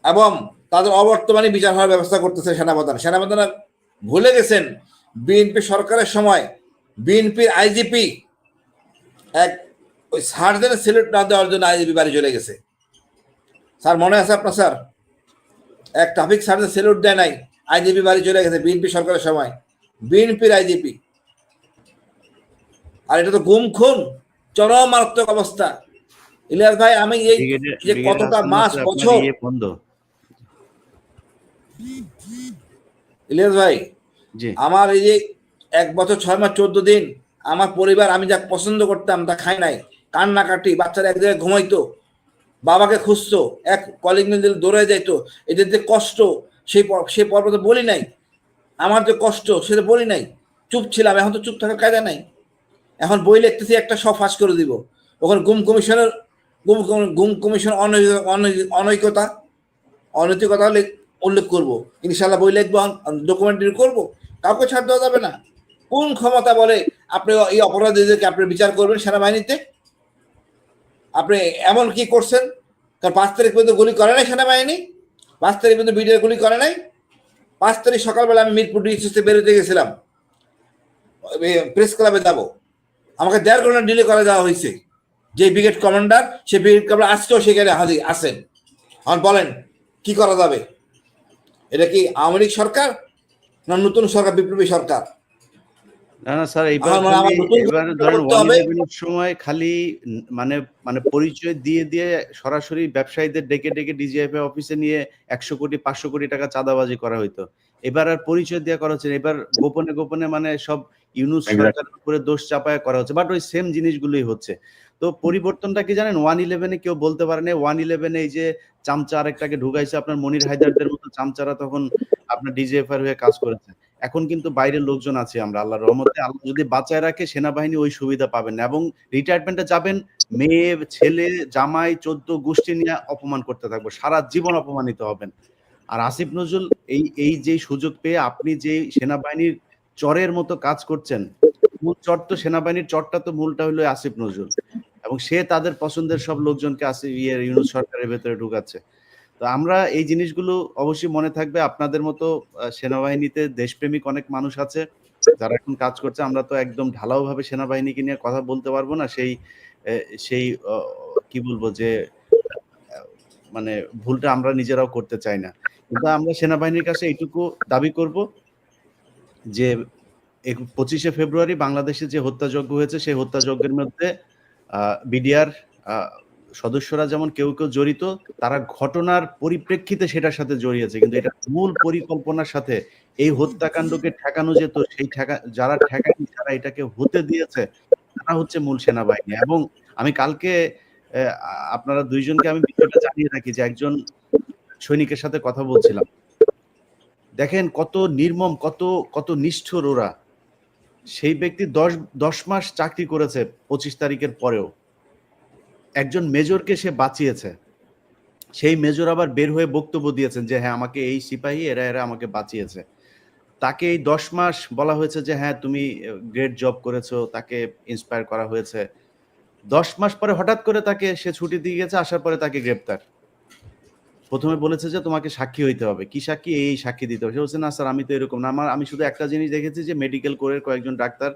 এবং তাদের অবর্তমানে বিচার হওয়ার ব্যবস্থা করতেছে সেনাপ্রধান। সেনাপ্রধান ভুলে গেছেন বিএনপি সরকারের সময় বিএনপির আইজিপি এক ওই সার্জেনের সিলেট না দেওয়ার জন্য আইজিপি বাড়ি চলে গেছে। স্যার মনে আছে আপনার? স্যার এক ট্রাফিক সার্জেন সেলুট দেয় নাই, আইজিপি বাড়ি চলে গেছে বিএনপি সরকারের সময়, বিএনপির আইজিপি। আর এটা তো গুম খুন, চরম মারাত্মক অবস্থা। ইলিয়াস ভাই, আমি এই যে কতটা মাস বছর, ইলিয়াস ভাই আমার এই যে 1 বছর 6 মাস 14 দিন আমার পরিবার, আমি যা পছন্দ করতাম তা খাই নাই। কান্নাকাটি, বাচ্চারা এক জায়গায় ঘুমাইতো, বাবাকে খুঁজতো, এক কলিং বেল দৌড়ে যাইতো। এদের যে কষ্ট, সেই পর্ব তো বলি নাই। আমার যে কষ্ট সেটা বলি নাই, চুপ ছিলাম। এখন তো চুপ থাকার কায়দা নাই। এখন বই লিখতেছি, একটা সব ফাঁস করে দিব। ওখানে গুম কমিশন অনৈতিকতা উল্লেখ করবো, ইনশাল্লাহ বই লিখবো, ডকুমেন্টারি করবো। কাউকে ছাড় দেওয়া যাবে না। কোন ক্ষমতা বলে আপনি এই অপরাধীদেরকে আপনি বিচার করবেন সেনাবাহিনীতে? আপনি এমন কি করছেন? কারণ 5 তারিখ পর্যন্ত গুলি করে নাই সেনাবাহিনী, 5 তারিখ পর্যন্ত বিডিআর গুলি করে নাই। 5 তারিখ সকালবেলা আমি মিরপুর ডিসিতে বেরোতে গেছিলাম, প্রেস ক্লাবে যাবো, আমাকে 1.5 ঘন্টা ডিলে করে দেওয়া হয়েছে। যে ব্রিগেড কমান্ডার, সে ব্রিগেড কমান্ডার আজকেও সেখানে হাজির আছেন। এখন বলেন কি করা যাবে? এটা কি আওয়ামী লীগ সরকার না নতুন সরকার, বিপ্লবী সরকার? না, না স্যার, এইবার আমার খালি আমার নতুন এবার করে ধরেন করতে হবে। 111 এর সময় খালি মানে মানে পরিচয় দিয়ে সরাসরি ব্যবসায়ীদের ডেকে ডিজিএফআই অফিসে নিয়ে 100 কোটি 500 কোটি টাকা চাঁদাবাজি করা হইতো। এবার আর পরিচয় দিয়ে করা হচ্ছে না। এবার গোপনে মানে সব ইউনূস সরকারের উপরে দোষ চাপায়া করা হচ্ছে। বাট ওই সেম জিনিসগুলোই হচ্ছে। তো পরিবর্তনটা কি জানেন? 111 এ কেউ বলতে পারে নাই। 111 এ এই যে চামচা আরেকটাকে ঢুকাইছে আপনার মনির হায়দারদের মতো চামচারা তখন আপনার ডিজিএফআই এর হয়ে কাজ করেছে। এখন কিন্তু বাইরের লোকজন আছি আমরা, আল্লাহর রহমতে। আল্লাহ যদি বাঁচায় রাখে সেনাবাহিনী ওই সুবিধা পাবেন না এবং রিটায়ারমেন্টে যাবেন, মেয়ে, ছেলে, জামাই, 14 গোষ্ঠী নিয়ে অপমান করতে থাকবো। সারা জীবন অপমানিত হবেন। আর আসিফ নজরুল এই যে সুযোগ পেয়ে আপনি যে সেনাবাহিনীর চরের মতো কাজ করছেন, মূল চর তো সেনাবাহিনীর চরটা তো মূলটা হলো আসিফ নজরুল এবং সে তাদের পছন্দের সব লোকজনকে ইউনূস সরকারের ভেতরে ঢুকাচ্ছে। তো আমরা এই জিনিসগুলো অবশ্যই মনে থাকবে। আপনাদের মতো সেনাবাহিনীতে দেশপ্রেমিক অনেক মানুষ আছে যারা এখন কাজ করছে। আমরা তো একদম ঢালাওভাবে সেনাবাহিনীকে নিয়ে কথা বলতে পারবো না। সেই কি বলবো যে মানে ভুলটা আমরা নিজেরাও করতে চাই না। কিন্তু আমরা সেনাবাহিনীর কাছে এইটুকু দাবি করব যে 25শে ফেব্রুয়ারি বাংলাদেশে যে হত্যাযজ্ঞ হয়েছে সেই হত্যাযজ্ঞের মধ্যে বিডিআর সদস্যরা যেমন কেউ জড়িত, তারা ঘটনার পরিপ্রেক্ষিতে সেটার সাথে জড়িয়েছে, কিন্তু এটা মূল পরিকল্পনার সাথে এই হত্যাকাণ্ডকে ঠেকানো যেত, সেই যারা ঠেকায়নি, যারা এটাকে হতে দিয়েছে, তারা হচ্ছে মূল সেনাবাহিনী। এবং আমি কালকে আপনারা দুইজনকে আমি বিষয়টা জানিয়ে রাখি যে একজন সৈনিকের সাথে কথা বলছিলাম। দেখেন কত নির্মম, কত নিষ্ঠুর ওরা। সেই ব্যক্তি 10 মাস চাকরি করেছে 25 তারিখের পরেও। একজন মেজরকে সে বাঁচিয়েছে। সেই মেজর আবার বের হয়ে বক্তব্য দিয়েছেন যে হ্যাঁ, আমাকে এই সিপাহী এরা আমাকে বাঁচিয়েছে। তাকে এই 10 মাস বলা হয়েছে যে হ্যাঁ, তুমি গ্রেট জব করেছো, তাকে ইন্সপায়ার করা হয়েছে। 10 মাস পরে হঠাৎ করে তাকে সে ছুটি দিয়ে গেছে, আসার পরে তাকে গ্রেপ্তার। প্রথমে বলেছে যে তোমাকে সাক্ষী হইতে হবে। কি সাক্ষী? এই সাক্ষী দিতে হবে। সে বলছে না স্যার, আমি তো এরকম না। আমি শুধু একটা জিনিস দেখেছি যে মেডিকেল কোরের কয়েকজন ডাক্তার,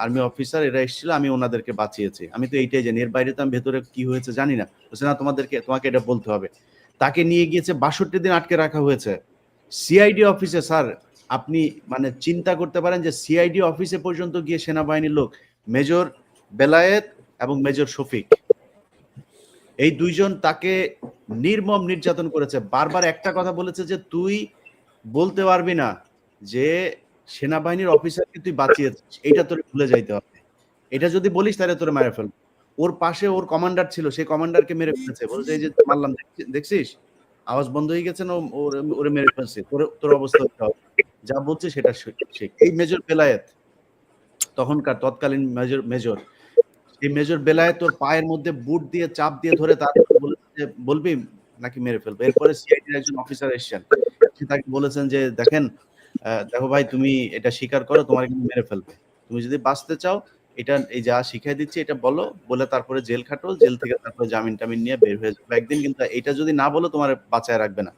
আর্মি অফিসার এরা এসেছিল, আমি ওনাদেরকে বাঁচিয়েছি। আমি তো এইটাই জানি, এর বাইরে তো আমি ভেতরে কি হয়েছে জানি না। বলছে না, তোমাকে এটা বলতে হবে। তাকে নিয়ে গিয়েছে, 62 দিন আটকে রাখা হয়েছে সিআইডি অফিসে। স্যার, আপনি মানে চিন্তা করতে পারেন যে সিআইডি অফিসে পর্যন্ত গিয়ে সেনাবাহিনীর লোক, মেজর বেলায়েত এবং মেজর শফিক, এই দুইজন তাকে নির্মম নির্যাতন করেছে। বারবার একটা কথা বলেছে যে তুই বলতে পারবি না যে সেনাবাহিনীর অফিসারকে তুই বাঁচিয়েছিস, এটা তোর ভুলে যাইতে হবে। এটা যদি বলিস তাহলে তোর মেরে ফেলবো। ওর পাশে ওর কমান্ডার ছিল, সেই কমান্ডারকে মেরে ফেলেছে। বলছে এই যে মারলাম, দেখছিস আওয়াজ বন্ধ হয়ে গেছে না, ওরে মেরে ফেলছে। তোর অবস্থা হতে হবে, যা বলছে সেটা শিখ। এই মেজর বেলায়েত, তৎকালীন মেজর এই মেজর বেলায়েত তোর পায়ের মধ্যে বুট দিয়ে চাপ দিয়ে ধরে তারপরে বলেছে যে বলবি নাকি মেরে ফেলবো। এরপরে সিআইডির একজন অফিসার এসেছেন, তাকে বলেছেন যে দেখো ভাই, তুমি এটা স্বীকার করো, তোমার কিন্তু মেরে ফেলবে। তুমি যদি বাঁচতে চাও, এটা এই যা শিখাই দিচ্ছি এটা বলো, বলে তারপরে জেল খাটো, জেল থেকে তারপরে জামিন টামিন নিয়ে বের হয়ে যাবে একদিন, কিন্তু এটা যদি না বলো তোমার বাঁচায় রাখবে না।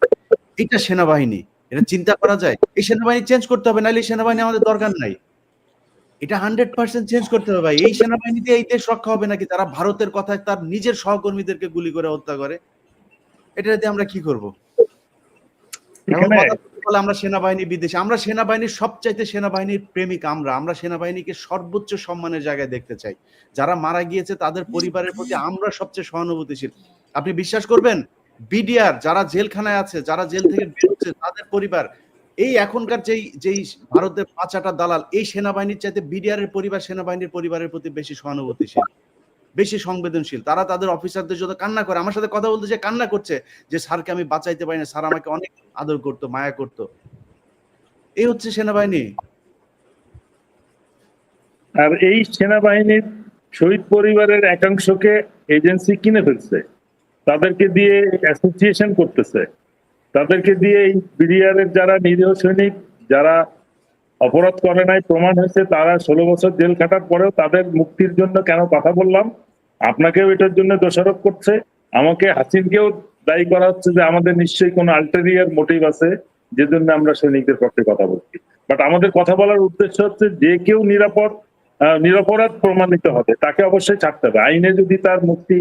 এটা সেনাবাহিনী, এটা চিন্তা করা যায়? এই সেনাবাহিনী চেঞ্জ করতে হবে, নাহলে এই সেনাবাহিনী আমাদের দরকার নাই। এটা 100% চেঞ্জ করতে হবে ভাই। এই সেনাবাহিনীতে এই দেশ রক্ষা হবে নাকি তারা ভারতের কথায় তার নিজের সহকর্মীদেরকে গুলি করে হত্যা করে? এটা দিয়ে আমরা কি করব? এখন কথা বলে আমরা সেনাবাহিনী বিদেশি, আমরা সেনাবাহিনীর সবচাইতে সেনাবাহিনীর প্রেমিক। আমরা সেনাবাহিনীকে সর্বোচ্চ সম্মানের জায়গায় দেখতে চাই। যারা মারা গিয়েছে তাদের পরিবারের প্রতি আমরা সবচেয়ে সহানুভূতিশীল। আপনি বিশ্বাস করবেন, বিডিআর যারা জেলখানায় আছে, যারা জেল থেকে বের হচ্ছে, তাদের পরিবার এই এখনকার যেই ভারতের পাচাটা দালাল, এই সেনাবাহিনীর চাইতে বিডিআর এর পরিবার সেনাবাহিনীর পরিবারের প্রতি বেশি সহানুভূতিশীল, বেশি সংবেদনশীল। তারা তাদের অফিসারদের জন্য কান্না করে। আমার সাথে কথা বলতে যে কান্না করছে যে স্যারকে আমি বাঁচাইতে পারি না, স্যার আমাকে অনেক আদর করতো, মায়া করতো। এই হচ্ছে সেনাবাহিনী। আর এই সেনাবাহিনীর শহীদ পরিবারের একাংশকে এজেন্সি কিনে ফেলছে, তাদেরকে দিয়ে অ্যাসোসিয়েশন করতেছে, তাদেরকে দিয়ে এই বিডিআর এর যারা নিরীহ সৈনিক, যারা অপরাধ করে নাই, প্রমাণ হয়েছে, তারা 16 বছর জেল খাটার পরেও তাদের মুক্তির জন্য কেন কথা বললাম, আপনাকেও এটার জন্য দোষারোপ করছে, আমাকে হাসিনকেও দায়ী করা হচ্ছে যে আমাদের নিশ্চয়ই কোনো আল্টেরিয়ার মোটিভ আছে যে জন্য আমরা সৈনিকদের পক্ষে কথা বলছি। বাট আমাদের কথা বলার উদ্দেশ্য হচ্ছে যে কেউ নিরপরাধ প্রমাণিত হবে তাকে অবশ্যই ছাড়তে হবে। আইনে যদি তার মুক্তি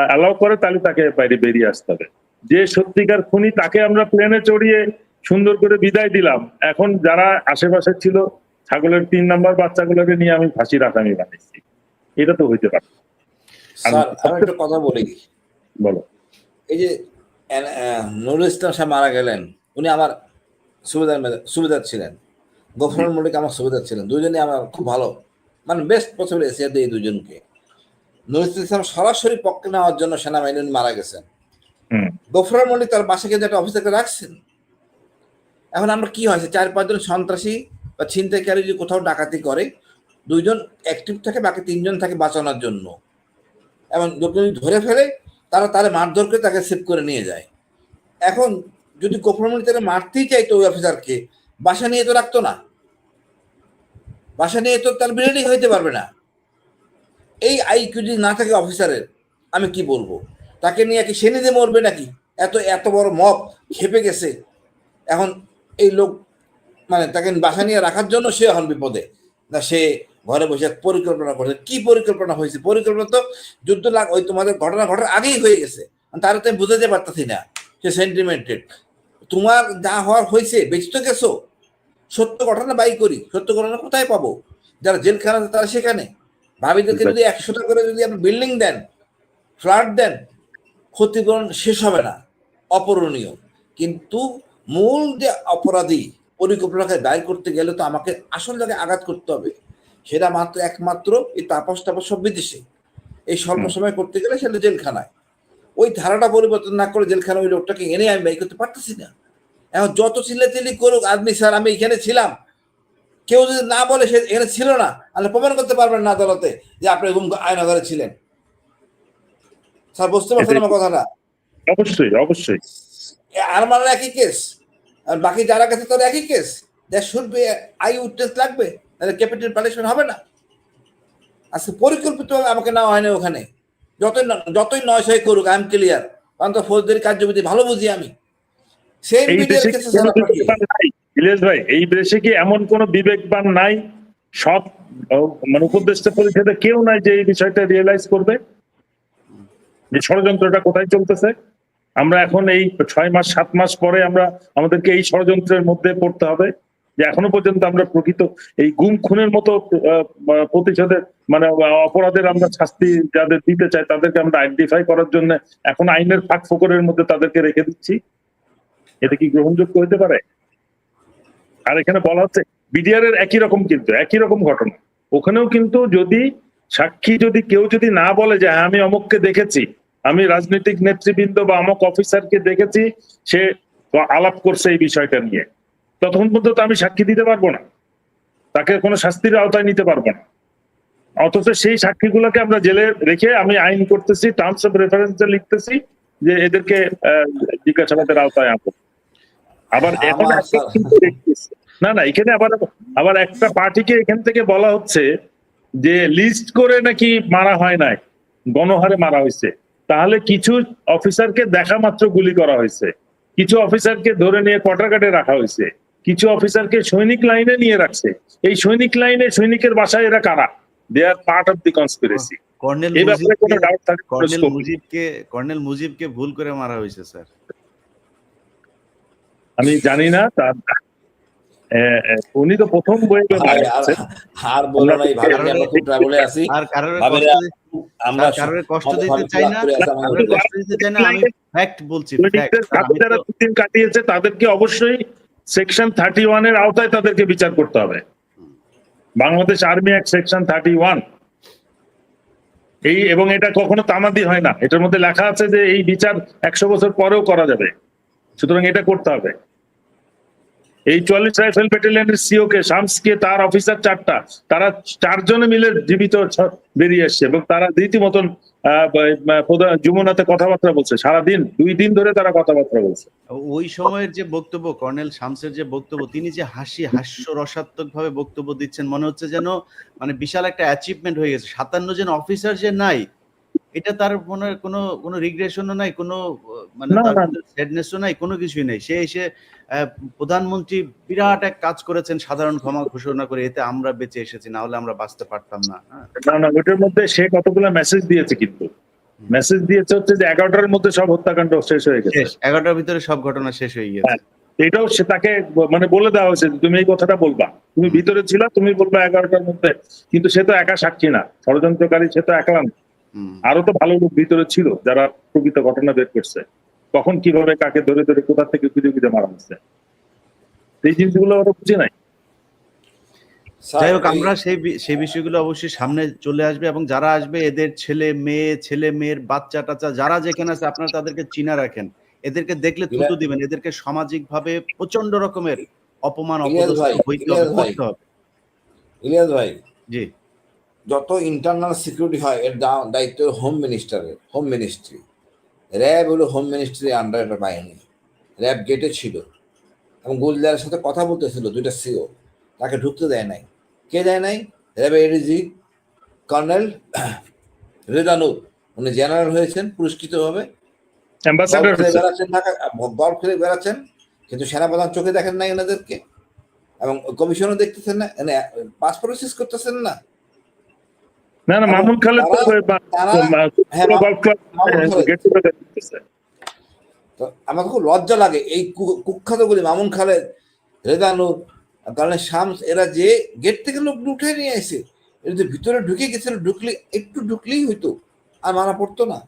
অ্যালাউ করে তাহলে তাকে বাইরে বেরিয়ে আসতে হবে। যে সত্যিকার খুনি তাকে আমরা প্লেনে চড়িয়ে সুন্দর করে বিদায় দিলাম, এখন যারা আশেপাশে ছিল ছাগলের 3 নাম্বার বাচ্চাগুলোকে নিয়ে আমি ফাঁসির আসামি বানাইছি। এটা তো হইতে পারে। স্যার আমি একটা কথা বলি, বলো। এই যে নুরুল ইসলাম সাহেব মারা গেলেন, উনি আমার সুবিধার ছিলেন। গফরুল মল্লিক আমার সুবিধার ছিলেন, দুজনে আমার খুব ভালো, মানে বেস্ট পসিবল এসিয়াতে এই দুজনকে। নুরুল ইসলাম সরাসরি পক্ষে নেওয়ার জন্য সেনাবাহিনী উনি মারা গেছেন। গফরুল মল্লিক তার বাসাকে যে একটা অফিসারকে রাখছেন। এখন আমরা কি হয়েছে, 4-5 জন সন্ত্রাসী বা ছিনতাইকারী যদি কোথাও ডাকাতি করে, 2 জন অ্যাক্টিভ থাকে, বাকি 3 জন থাকে বাঁচানোর জন্য। এবং যদি ধরে ফেলে তারা মারধর করে তাকে সেভ করে নিয়ে যায়। এখন যদি গফরুল মল্লিক তারা মারতেই চাইতো ওই অফিসারকে, বাসা নিয়ে তো রাখতো না, বাসা নিয়ে তো তার ব্রিগেডিং হইতে পারবে না। এই আইকিউ যদি না থাকে অফিসারের, আমি কি বলবো, তাকে নিয়ে কি সে নিজে মরবে নাকি? এত বড় মব খেপে গেছে, এখন এই লোক মানে তাকে বাসা নিয়ে রাখার জন্য সে এখন বিপদে না, সে ঘরে বসে পরিকল্পনা করছে। কি পরিকল্পনা হয়েছে? পরিকল্পনা তো যুদ্ধ ওই তোমাদের ঘটনা ঘটার আগেই হয়ে গেছে, তারা তো আমি বুঝাতে পারতেছি না। সে সেন্টিমেন্টেড, তোমার যা হওয়ার হয়েছে, বেঁচে তো গেছো। সত্য ঘটনা বাই করি, সত্য ঘটনা কোথায় পাবো? যারা জেলখানা আছে তারা সেখানে। ভাবিদেরকে যদি 100টা করে যদি আপনি বিল্ডিং দেন, ফ্ল্যাট দেন, ক্ষতিপূরণ শেষ হবে না, অপূরণীয়। কিন্তু মূল যে অপরাধী পরিকল্পনাকে দায় করতে গেলে তো আমাকে আসল জায়গায় আঘাত করতে হবে। সেটা একমাত্র এই তাপস সব বিদেশে এই স্বল্প সময় করতে গেলে সেটা জেলখানায়। ওই ধারাটা পরিবর্তন না করে জেলখানা ওই লোকটাকে এনে আমি ব্যয় করতে পারতেছি না। এখন যত চিল্লাচিল্লি করুক আদমি, স্যার আমি এখানে ছিলাম, কেউ যদি না বলে সে এখানে ছিল না, তাহলে প্রমাণ করতে পারবেন না আদালতে যে আপনি আয়নাঘরে ছিলেন। স্যার বুঝতে পারছেন আমার কথাটা? অবশ্যই অবশ্যই। আর মানে একই কেস, আর বাকি যারা কাছে তার একই case. That should be I witness লাগবে, তাহলে ক্যাপিটাল পানিশমেন্ট হবে না। আজকে পরিকল্পিতভাবে আমাকে নেওয়া হয়নি ওখানে। যতই নয় সই করুক, আই এম ক্লিয়ার, কারণ তো ফৌজদারি কার্যবিধি ভালো বুঝি আমি। সেম বিডিআর কেসে স্যার আপনাকে ইলিয়াস ভাই, এই দেশে কি এমন কোন বিবেকবান নাই, সৎ মানে উপদেষ্টা পরিষদে কেউ নাই যে এই বিষয়টা রিয়েলাইজ করবে যে ষড়যন্ত্রটা কোথায় চলতেছে? আমরা এখন এই 6 মাস 7 মাস পরে আমাদেরকে এই ষড়যন্ত্রের মধ্যে পড়তে হবে যে এখনো পর্যন্ত আমরা প্রকৃত এই গুম খুনের মতো প্রতিশোধের মানে অপরাধের আমরা শাস্তি যাদের দিতে চাই তাদেরকে আমরা আইডেন্টিফাই করার জন্য এখন আইনের ফাঁক ফোকরের মধ্যে তাদেরকে রেখে দিচ্ছি। এটা কি গ্রহণযোগ্য হতে পারে? আর এখানে বলা হচ্ছে বিডিআর এর একই রকম ঘটনা। ওখানেও কিন্তু যদি সাক্ষী কেউ যদি না বলে যে হ্যাঁ আমি অমুককে দেখেছি, আমি রাজনৈতিক নেতৃবৃন্দ বা অমুক অফিসারকে দেখেছি, সে আলাপ করছে এই বিষয়টা নিয়ে, ততক্ষণ পর্যন্ত আমি সাক্ষী দিতে পারবো না, তাকে কোনো শাস্তির আওতায় নিতে পারবো না। অথচ সেই সাক্ষীগুলোকে আমরা জেলে রেখে আমি আইন করতেছি, টার্মস অফ রেফারেন্সে লিখতেছি যে এদেরকে জিজ্ঞাসাবাদের আওতায় আনবো। আবার এখন না এখানে আবার একটা পার্টিকে এখান থেকে বলা হচ্ছে যে লিস্ট করে নাকি মারা হয় নাই, গণহারে মারা হয়েছে। তাহলে কিছু অফিসারকে দেখা মাত্র গুলি করা হয়েছে, কিছু অফিসারকে ধরে নিয়ে কোয়ার্টার রাখা হয়েছে, কিছু অফিসারকে সৈনিক লাইনে নিয়ে রাখছে। এই সৈনিক লাইনে সৈনিকের বাসায় এরা কারা? They are part of the conspiracy. Colonel মুজিবকে ভুল করে মারা হয়েছে স্যার। আমি জানি না, তার উনি তো প্রথম বই আর কারোর কষ্ট দিতে চাই না, আমি ফ্যাক্ট বলছি। কাটিয়েছে তাদেরকে অবশ্যই সেকশন 31 এর আওতায় তাদেরকে বিচার করতে হবে। বাংলাদেশ আর্মি অ্যাক্ট সেকশন 31 এবং এটা কখনো তামাদি হয় না, এটার মধ্যে লেখা আছে যে এই বিচার 100 বছর পরেও করা যাবে। সুতরাং এটা করতে হবে। এই 44 রাইফেল ব্যাটালিয়নের সিও কে, শামসকে, তার অফিসার 4টা, তারা 4 জনে মিলে জীবিত বেরিয়ে এসছে এবং তারা রীতিমতন যমুনাতে কথাবার্তা বলছে সারাদিন, 2 দিন ধরে তারা কথাবার্তা বলছে। ওই সময়ের যে বক্তব্য, কর্নেল শামসের যে বক্তব্য, তিনি যে হাস্যরসাত্মক ভাবে বক্তব্য দিচ্ছেন, মনে হচ্ছে যেন মানে বিশাল একটা অ্যাচিভমেন্ট হয়ে গেছে। 57 জন অফিসার যে নাই, এটা তার মনে কোনো রিগ্রেশনও নাই, কোনো মানে স্যাডনেসও নাই, কোনো কিছুই নাই। সে এসে প্রধানমন্ত্রী বিরাট এক কাজ করেছেন, সাধারণ ক্ষমা ঘোষণা করে, এতে আমরা বেঁচে এসেছি, না হলে আমরা বাঁচতে পারতাম না। ওটার মধ্যে সে কতগুলো মেসেজ দিয়েছে, কিন্তু মেসেজ দিয়েছে হচ্ছে যে 11টার মধ্যে সব হত্যাকাণ্ড শেষ হয়ে গেছে, 11টার ভিতরে সব ঘটনা শেষ হয়ে গেছে। এটাও সে তাকে মানে বলে দেওয়া হয়েছে যে তুমি এই কথাটা বলবা, তুমি ভিতরে ছিলা, তুমি বলবা 11টার মধ্যে। কিন্তু সে তো একা সাক্ষী না, ষড়যন্ত্রকারী সে তো একলা না। হুম। আরো তো ভালো লোক ভিতরে ছিল যারা প্রকৃত ঘটনা বের করছে, কখন কিভাবে কাকে ধরে ধরে কোথা থেকে খুঁজে খুঁজে মারা হচ্ছে, এই জিনিসগুলো ওরা বুঝে নাই। স্যার যাই হোক, ওই আমরা সেই বিষয়গুলো অবশ্যই সামনে চলে আসবে, এবং যারা আসবে এদের ছেলে মেয়ের বাচ্চা টাচ্চা যারা যেখানে আছে আপনারা তাদেরকে চিনা রাখেন। এদেরকে দেখলে থুতু দিবেন। এদেরকে সামাজিকভাবে প্রচন্ড রকমের অপমান ইলিয়াস অপদস্থ ভাই, হইতে হবে, করতে হবে। ইলিয়াস ভাই, জি। যত ইন্টারনাল সিকিউরিটি হয় এর দায়িত্ব হোম মিনিস্টারের, হোম মিনিস্ট্রি। র্যাব হলো হোম মিনিস্ট্রির আন্ডার একটা বাহিনী। র্যাব গেটে ছিল এবং গুলজারের সাথে কথা বলতেছিল দুইটা সিও, তাকে ঢুকতে দেয় নাই। কে দেয় নাই? র্যাবের এডিজি কর্নেল রেজানুর, উনি জেনারেল হয়েছেন পুরস্কৃতভাবে, বল অ্যাম্বাসেডর খেলে হচ্ছে। বেড়াচ্ছেন ঢাকা, বল খেলে বেড়াচ্ছেন, কিন্তু সেনাপ্রধান চোখে দেখেন নাই এনাদেরকে, এবং কমিশনও দেখতেছেন না, এনে পাসপোর্ট শেষ করতেছেন না। না না, এবং মামুন খালেদ তো তারা হ্যাঁ, golf club Mamun Khaled. Get together করতেছে। তো আমার খুব লজ্জা লাগে এই কুখ্যাতগুলি মামুন খালেদ, রেজানুর, কর্নেল শামস, এরা যে গেট থেকে লোক উঠে নিয়ে আসে, এর যে ভিতরে ঢুকে গেছিল, একটু ঢুকলেই হইতো, আর মারা পড়তো না।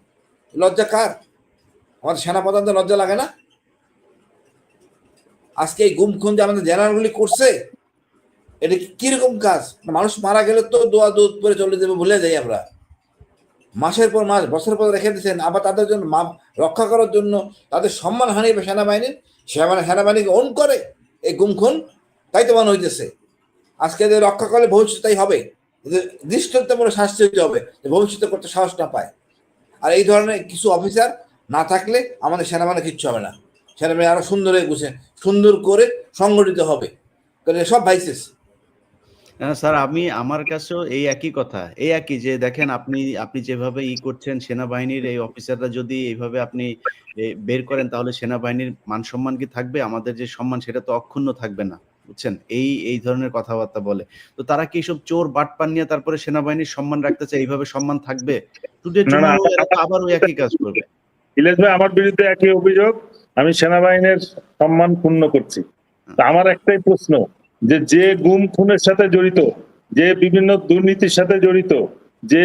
লজ্জা কার? আমাদের সেনাপ্রধানদের লজ্জা লাগে না? আজকে এই গুম খুন যে আমাদের জেনারেলগুলি করছে, এটা কিরকম কাজ? মানুষ মারা গেলে তো দোয়া দুধ করে চলে যাবে, ভুলে যাই আমরা। মাসের পর মাস, বছরের পর রেখে দিচ্ছেন, আবার তাদের জন্য রক্ষা করার জন্য তাদের সম্মান হানিবে সেনাবাহিনীর, সেনাবাহিনীকে অন করে এই গুম খুন, তাই তো মনে হইতেছে। আজকে এদের রক্ষা করলে ভবিষ্যৎ তাই হবে, দৃষ্টান্তমূলক শাস্তি হইতে হবে, ভবিষ্যতে করতে সাহস না পায়। আর এই ধরনের কিছু অফিসার না থাকলে আমাদের সেনাবাহিনী কিচ্ছু হবে না। সেনাবাহিনী আরো সুন্দর হয়ে সুন্দর করে সংগঠিত হবে, কারণ সব ভাইসেস। স্যার, আমার কাছেও এই একই কথা, এই একই যে দেখেন আপনি যেভাবে করছেন, সেনাবাহিনীর এই অফিসাররা যদি এইভাবে আপনি বের করেন, তাহলে সেনাবাহিনীর মান সম্মান কি থাকবে? আমাদের যে সম্মান সেটা তো অক্ষুণ্ণ থাকবে না, বুঝছেন? এই ধরনের কথাবার্তা বলে। তো তারা কি এইসব চোর বাটপার নিয়ে তারপরে সেনাবাহিনীর সম্মান রাখতে চায়? এইভাবে সম্মান থাকবে? টুডে না না, টুমরো এরা তো আবার ওই একই কাজ করবে। ইলিয়াস ভাই, আমার বিরুদ্ধে একই অভিযোগ, আমি সেনাবাহিনীর সম্মান ক্ষুণ্ণ করছি। তা আমার একটাই প্রশ্ন, যে গুম খুনের সাথে জড়িত, যে বিভিন্ন দুর্নীতির সাথে জড়িত, যে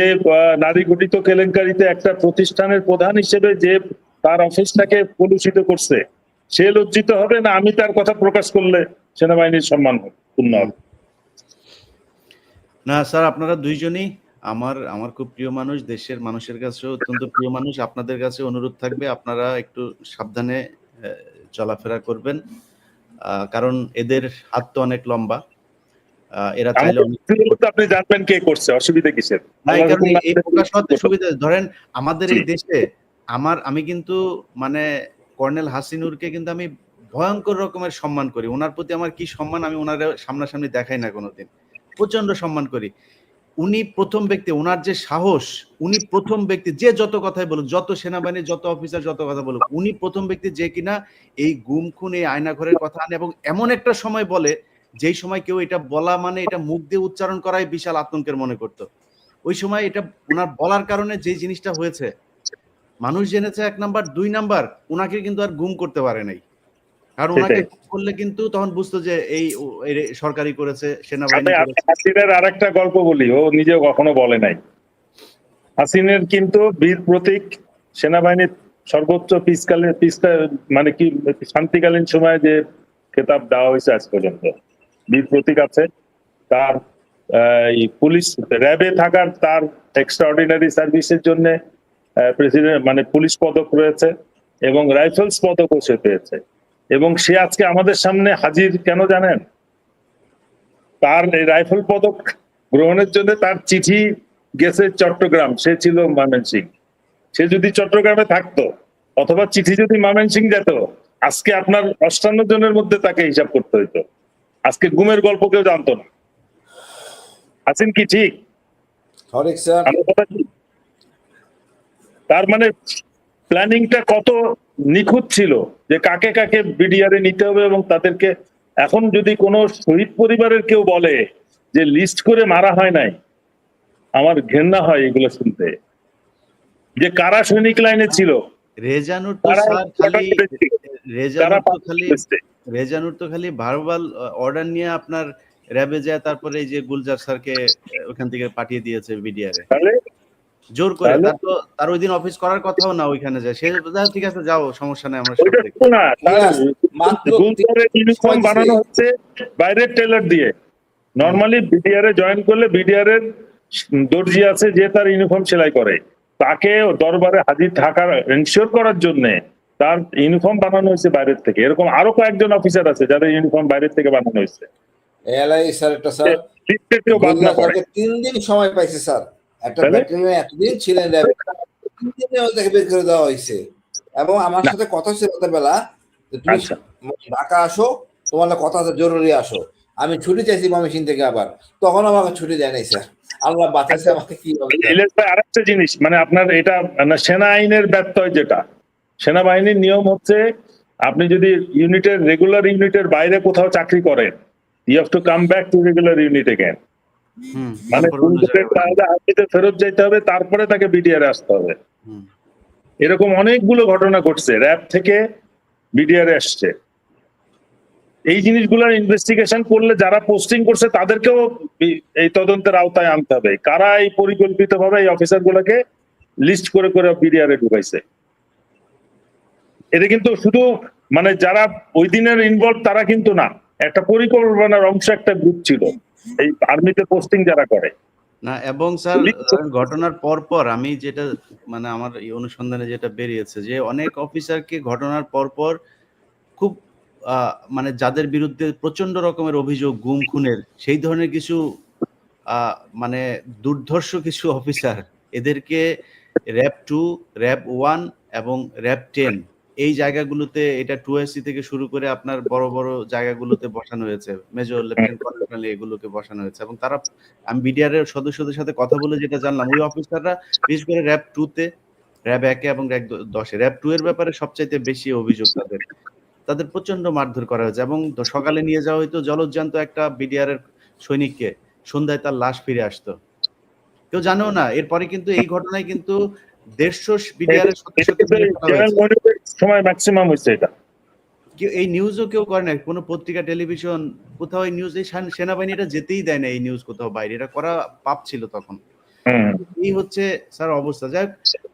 নারী ঘটিত কেলেঙ্কারিতে একটা প্রতিষ্ঠানের প্রধান হিসেবে যে তার অফিসটাকে কলুষিত করছে, সে লজ্জিত হবে না আমি তার কথা প্রকাশ করলে সেনাবাহিনীর সম্মান ক্ষুণ্ণ হবে? না স্যার, আপনারা দুইজনই আমার খুব প্রিয় মানুষ, দেশের মানুষের কাছেও অত্যন্ত প্রিয় মানুষ। আপনাদের কাছে অনুরোধ থাকবে আপনারা একটু সাবধানে চলাফেরা করবেন, কারণ এদের হাত তো অনেক লম্বা। এরা চাইলে অনেক আপনি জানবেন কে করছে, অসুবিধা কিসের? না, এই কারণে এই প্রকাশ হওয়াতে সুবিধা। ধরেন আমাদের এই দেশে আমি কিন্তু মানে কর্নেল হাসিনুরকে কিন্তু আমি ভয়ঙ্কর রকমের সম্মান করি। ওনার প্রতি আমার কি সম্মান, আমি ওনার সামনাসামনি দেখাই না কোনোদিন। প্রচন্ড সম্মান করি। উনি প্রথম ব্যক্তি, ওনার যে সাহস, উনি প্রথম ব্যক্তি যে যত কথাই বলুক, যত সেনাবাহিনীর যত অফিসার যত কথা বলুক, উনি প্রথম ব্যক্তি যে কিনা এই গুম খুন, এই আয়নাঘরের কথা আনে, এবং এমন একটা সময় বলে যেই সময় কেউ এটা বলা মানে এটা মুখ দিয়ে উচ্চারণ করাই বিশাল আতঙ্কের মনে করতো। ওই সময় এটা ওনার বলার কারণে যে জিনিসটা হয়েছে, মানুষ জেনেছে ১ নাম্বার, ২ নাম্বার উনাকে কিন্তু আর গুম করতে পারে নাই। কারণ ওনাকে করলে কিন্তু তখন বুঝতো যে এই সরকারি করেছে, সেনাবাহিনী করেছে। হাসিনের আরেকটা গল্প বলি, ও নিজেও কখনো বলে নাই। হাসিনের কিন্তু বীর প্রতীক, সেনাবাহিনীর সর্বোচ্চ মানে কি শান্তিকালীন সময়ে যে খেতাব দেওয়া হয়েছে আজ পর্যন্ত, বীর প্রতীক আছে তার। পুলিশ র্যাবে থাকার তার এক্সট্রাঅর্ডিনারি সার্ভিসের জন্য প্রেসিডেন্ট মানে পুলিশ পদক রয়েছে, এবং রাইফেলস পদকও সে পেয়েছে। এবং সে আজকে আমাদের সামনে হাজির কেন জানেন? তার এই রাইফেল পদক গ্রহণের জন্য তার চিঠি গেছে চট্টগ্রাম, সে ছিল ময়মনসিংহ। সে যদি চট্টগ্রামে থাকতো অথবা চিঠি যদি ময়মনসিংহ যেত, আজকে আপনার ৫৮ জনের মধ্যে তাকে হিসাব করতে হইতো, আজকে গুমের গল্প কেউ জানতো না। হাসিন কি ঠিক? তার মানে প্ল্যানিংটা কত নিখুঁত ছিল, যে কাকে কাকে বিডিআরে নিতে হবে, এবং তাদেরকে এখন যদি কোনো শহীদ পরিবারের কেউ বলে যে লিস্ট করে মারা হয় নাই, আমার ঘেন্না হয় এগুলো শুনতে, যে কারা সৈনিক লাইনে ছিল। রেজানুর তো স্যার খালি রেজানুর তো খালি ভার্বাল অর্ডার নিয়ে আপনার র্যাবে যায়, তারপরে এই যে গুলজার স্যারকে ওখান থেকে পাঠিয়ে দিয়েছে বিডিআর এ তাহলে জোর করে। তাহলে তার ওই দিন অফিস করার কথাও না ওইখানে যায়, সে ঠিক আছে যাও, সমস্যা নেই, আমরা সব ওইটা দেখি। শুধু না, তার ইলিয়াস, মাত্র গুলজারের ইউনিফর্ম সময় দিছে। বানানো হচ্ছে বাইরের টেলার দিয়ে। নরমালি বিডিআর এ জয়েন করলে বিডিআর এর দর্জি আছে যে তার ইউনিফর্ম সেলাই করে, তাকে দরবারে হাজির থাকার এনশিওর করার জন্য তার ইউনিফর্ম বানানো হয়েছে বাইরের থেকে। এরকম আরো কয়েকজন অফিসার আছে যাদের ইউনিফর্ম বাইরের থেকে বানানো হয়েছে, এলআই স্যার একটা স্যার লিস্টে কেউ বাদ না পড়ে। 3 দিন সময় পাইছে স্যার, একটা তাহলে? ব্যাটালিয়নে এতদিন ছিলেন র্যাবে, 3 দিনে তাকে বের করে দেওয়া হয়েছে। এবং আমার না। সাথে কথা হচ্ছে রাতের বেলা যে তুমি আচ্ছা। ঢাকা আসো, তোমার না কথা আছে, জরুরি আসো। আমি ছুটি চাইছি ময়মনসিংহ থেকে, আবার তখন আমাকে ছুটি দেয় নাই স্যার। আল্লাহ বাঁচাইছে আমাকে, কি হবে স্যার? ইলিয়াস ভাই, আরেকটা জিনিস, মানে আপনার এটা মানে সেনা আইনের ব্যত্যয়, যেটা সেনাবাহিনীর নিয়ম হচ্ছে আপনি যদি ইউনিটের রেগুলার ইউনিটের বাইরে কোথাও চাকরি করেন, you have to come back to regular unit again. মানে তারপর অন্য জায়গায় তাহলে আর্মিতে ফেরত যাইতে হবে, তারপরে তাকে বিডিআর আসতে হবে। হুম। এরকম অনেকগুলো ঘটনা ঘটছে, র্যাব থেকে বিডিআর আসছে। এই জিনিসগুলোর ইনভেস্টিগেশন করলে যারা পোস্টিং করছে তাদেরকেও এই তদন্তের আওতায় আনতে হবে, কারা এই পরিকল্পিতভাবে এই অফিসার গুলোকে লিস্ট করে করে বিডিআর এ ঢুকাইছে। এটা কিন্তু শুধু মানে যারা ওই দিনের ইনভলভ তারা কিন্তু না, একটা পরিকল্পনার অংশ, একটা গ্রুপ ছিল এই আর্মিতে পোস্টিং যারা করে। না, এবং স্যার ঘটনার পর আমি যেটা মানে আমার এই অনুসন্ধানে যেটা বেরিয়েছে যে অনেক অফিসারকে ঘটনার পর খুব মানে যাদের বিরুদ্ধে প্রচন্ড রকমের অভিযোগ গুম খুনের, সেই ধরনের কিছু মানে দুর্ধর্ষ কিছু অফিসার, এদেরকে র্যাব 2, র্যাব 1 এবং র্যাব 10 এই জায়গাগুলোতে, এটা 2SC থেকে শুরু করে আপনার বড় বড় জায়গাগুলোতে বসানো হয়েছে, মেজর, লেফটেন্যান্ট কর্নেল এগুলোকে বসানো হয়েছে। এবং তারা, আমি বিডিআর এর সদস্যদের সাথে কথা বলে যেটা জানলাম, ওই অফিসাররা বিশেষ করে র্যাব 2 তে, র্যাব 1 এবং র্যাব 10 র্যাব 2 এর ব্যাপারে সবচাইতে বেশি অভিযোগ তাদের প্রচন্ড মারধর করা হয়েছে। এবং সকালে নিয়ে যাওয়া হয়তো জলজ্জান্ত একটা বিডিআর এর সৈনিককে, সন্ধ্যায় তার লাশ ফিরে আসতো, কেউ জানেও না। এরপরে কিন্তু এই ঘটনায় কিন্তু 150 বিডিআর এর সদস্যকে সময় ম্যাক্সিমাম হচ্ছে এটা। এই নিউজও কেউ করে না, কোনো পত্রিকা, টেলিভিশন, কোথাও এই নিউজ, এই সেনাবাহিনী এটা যেতেই দেয় না, এই নিউজ কোথাও বাইরে, এটা করা পাপ ছিল তখন। এই হচ্ছে স্যার অবস্থা। যাই হোক,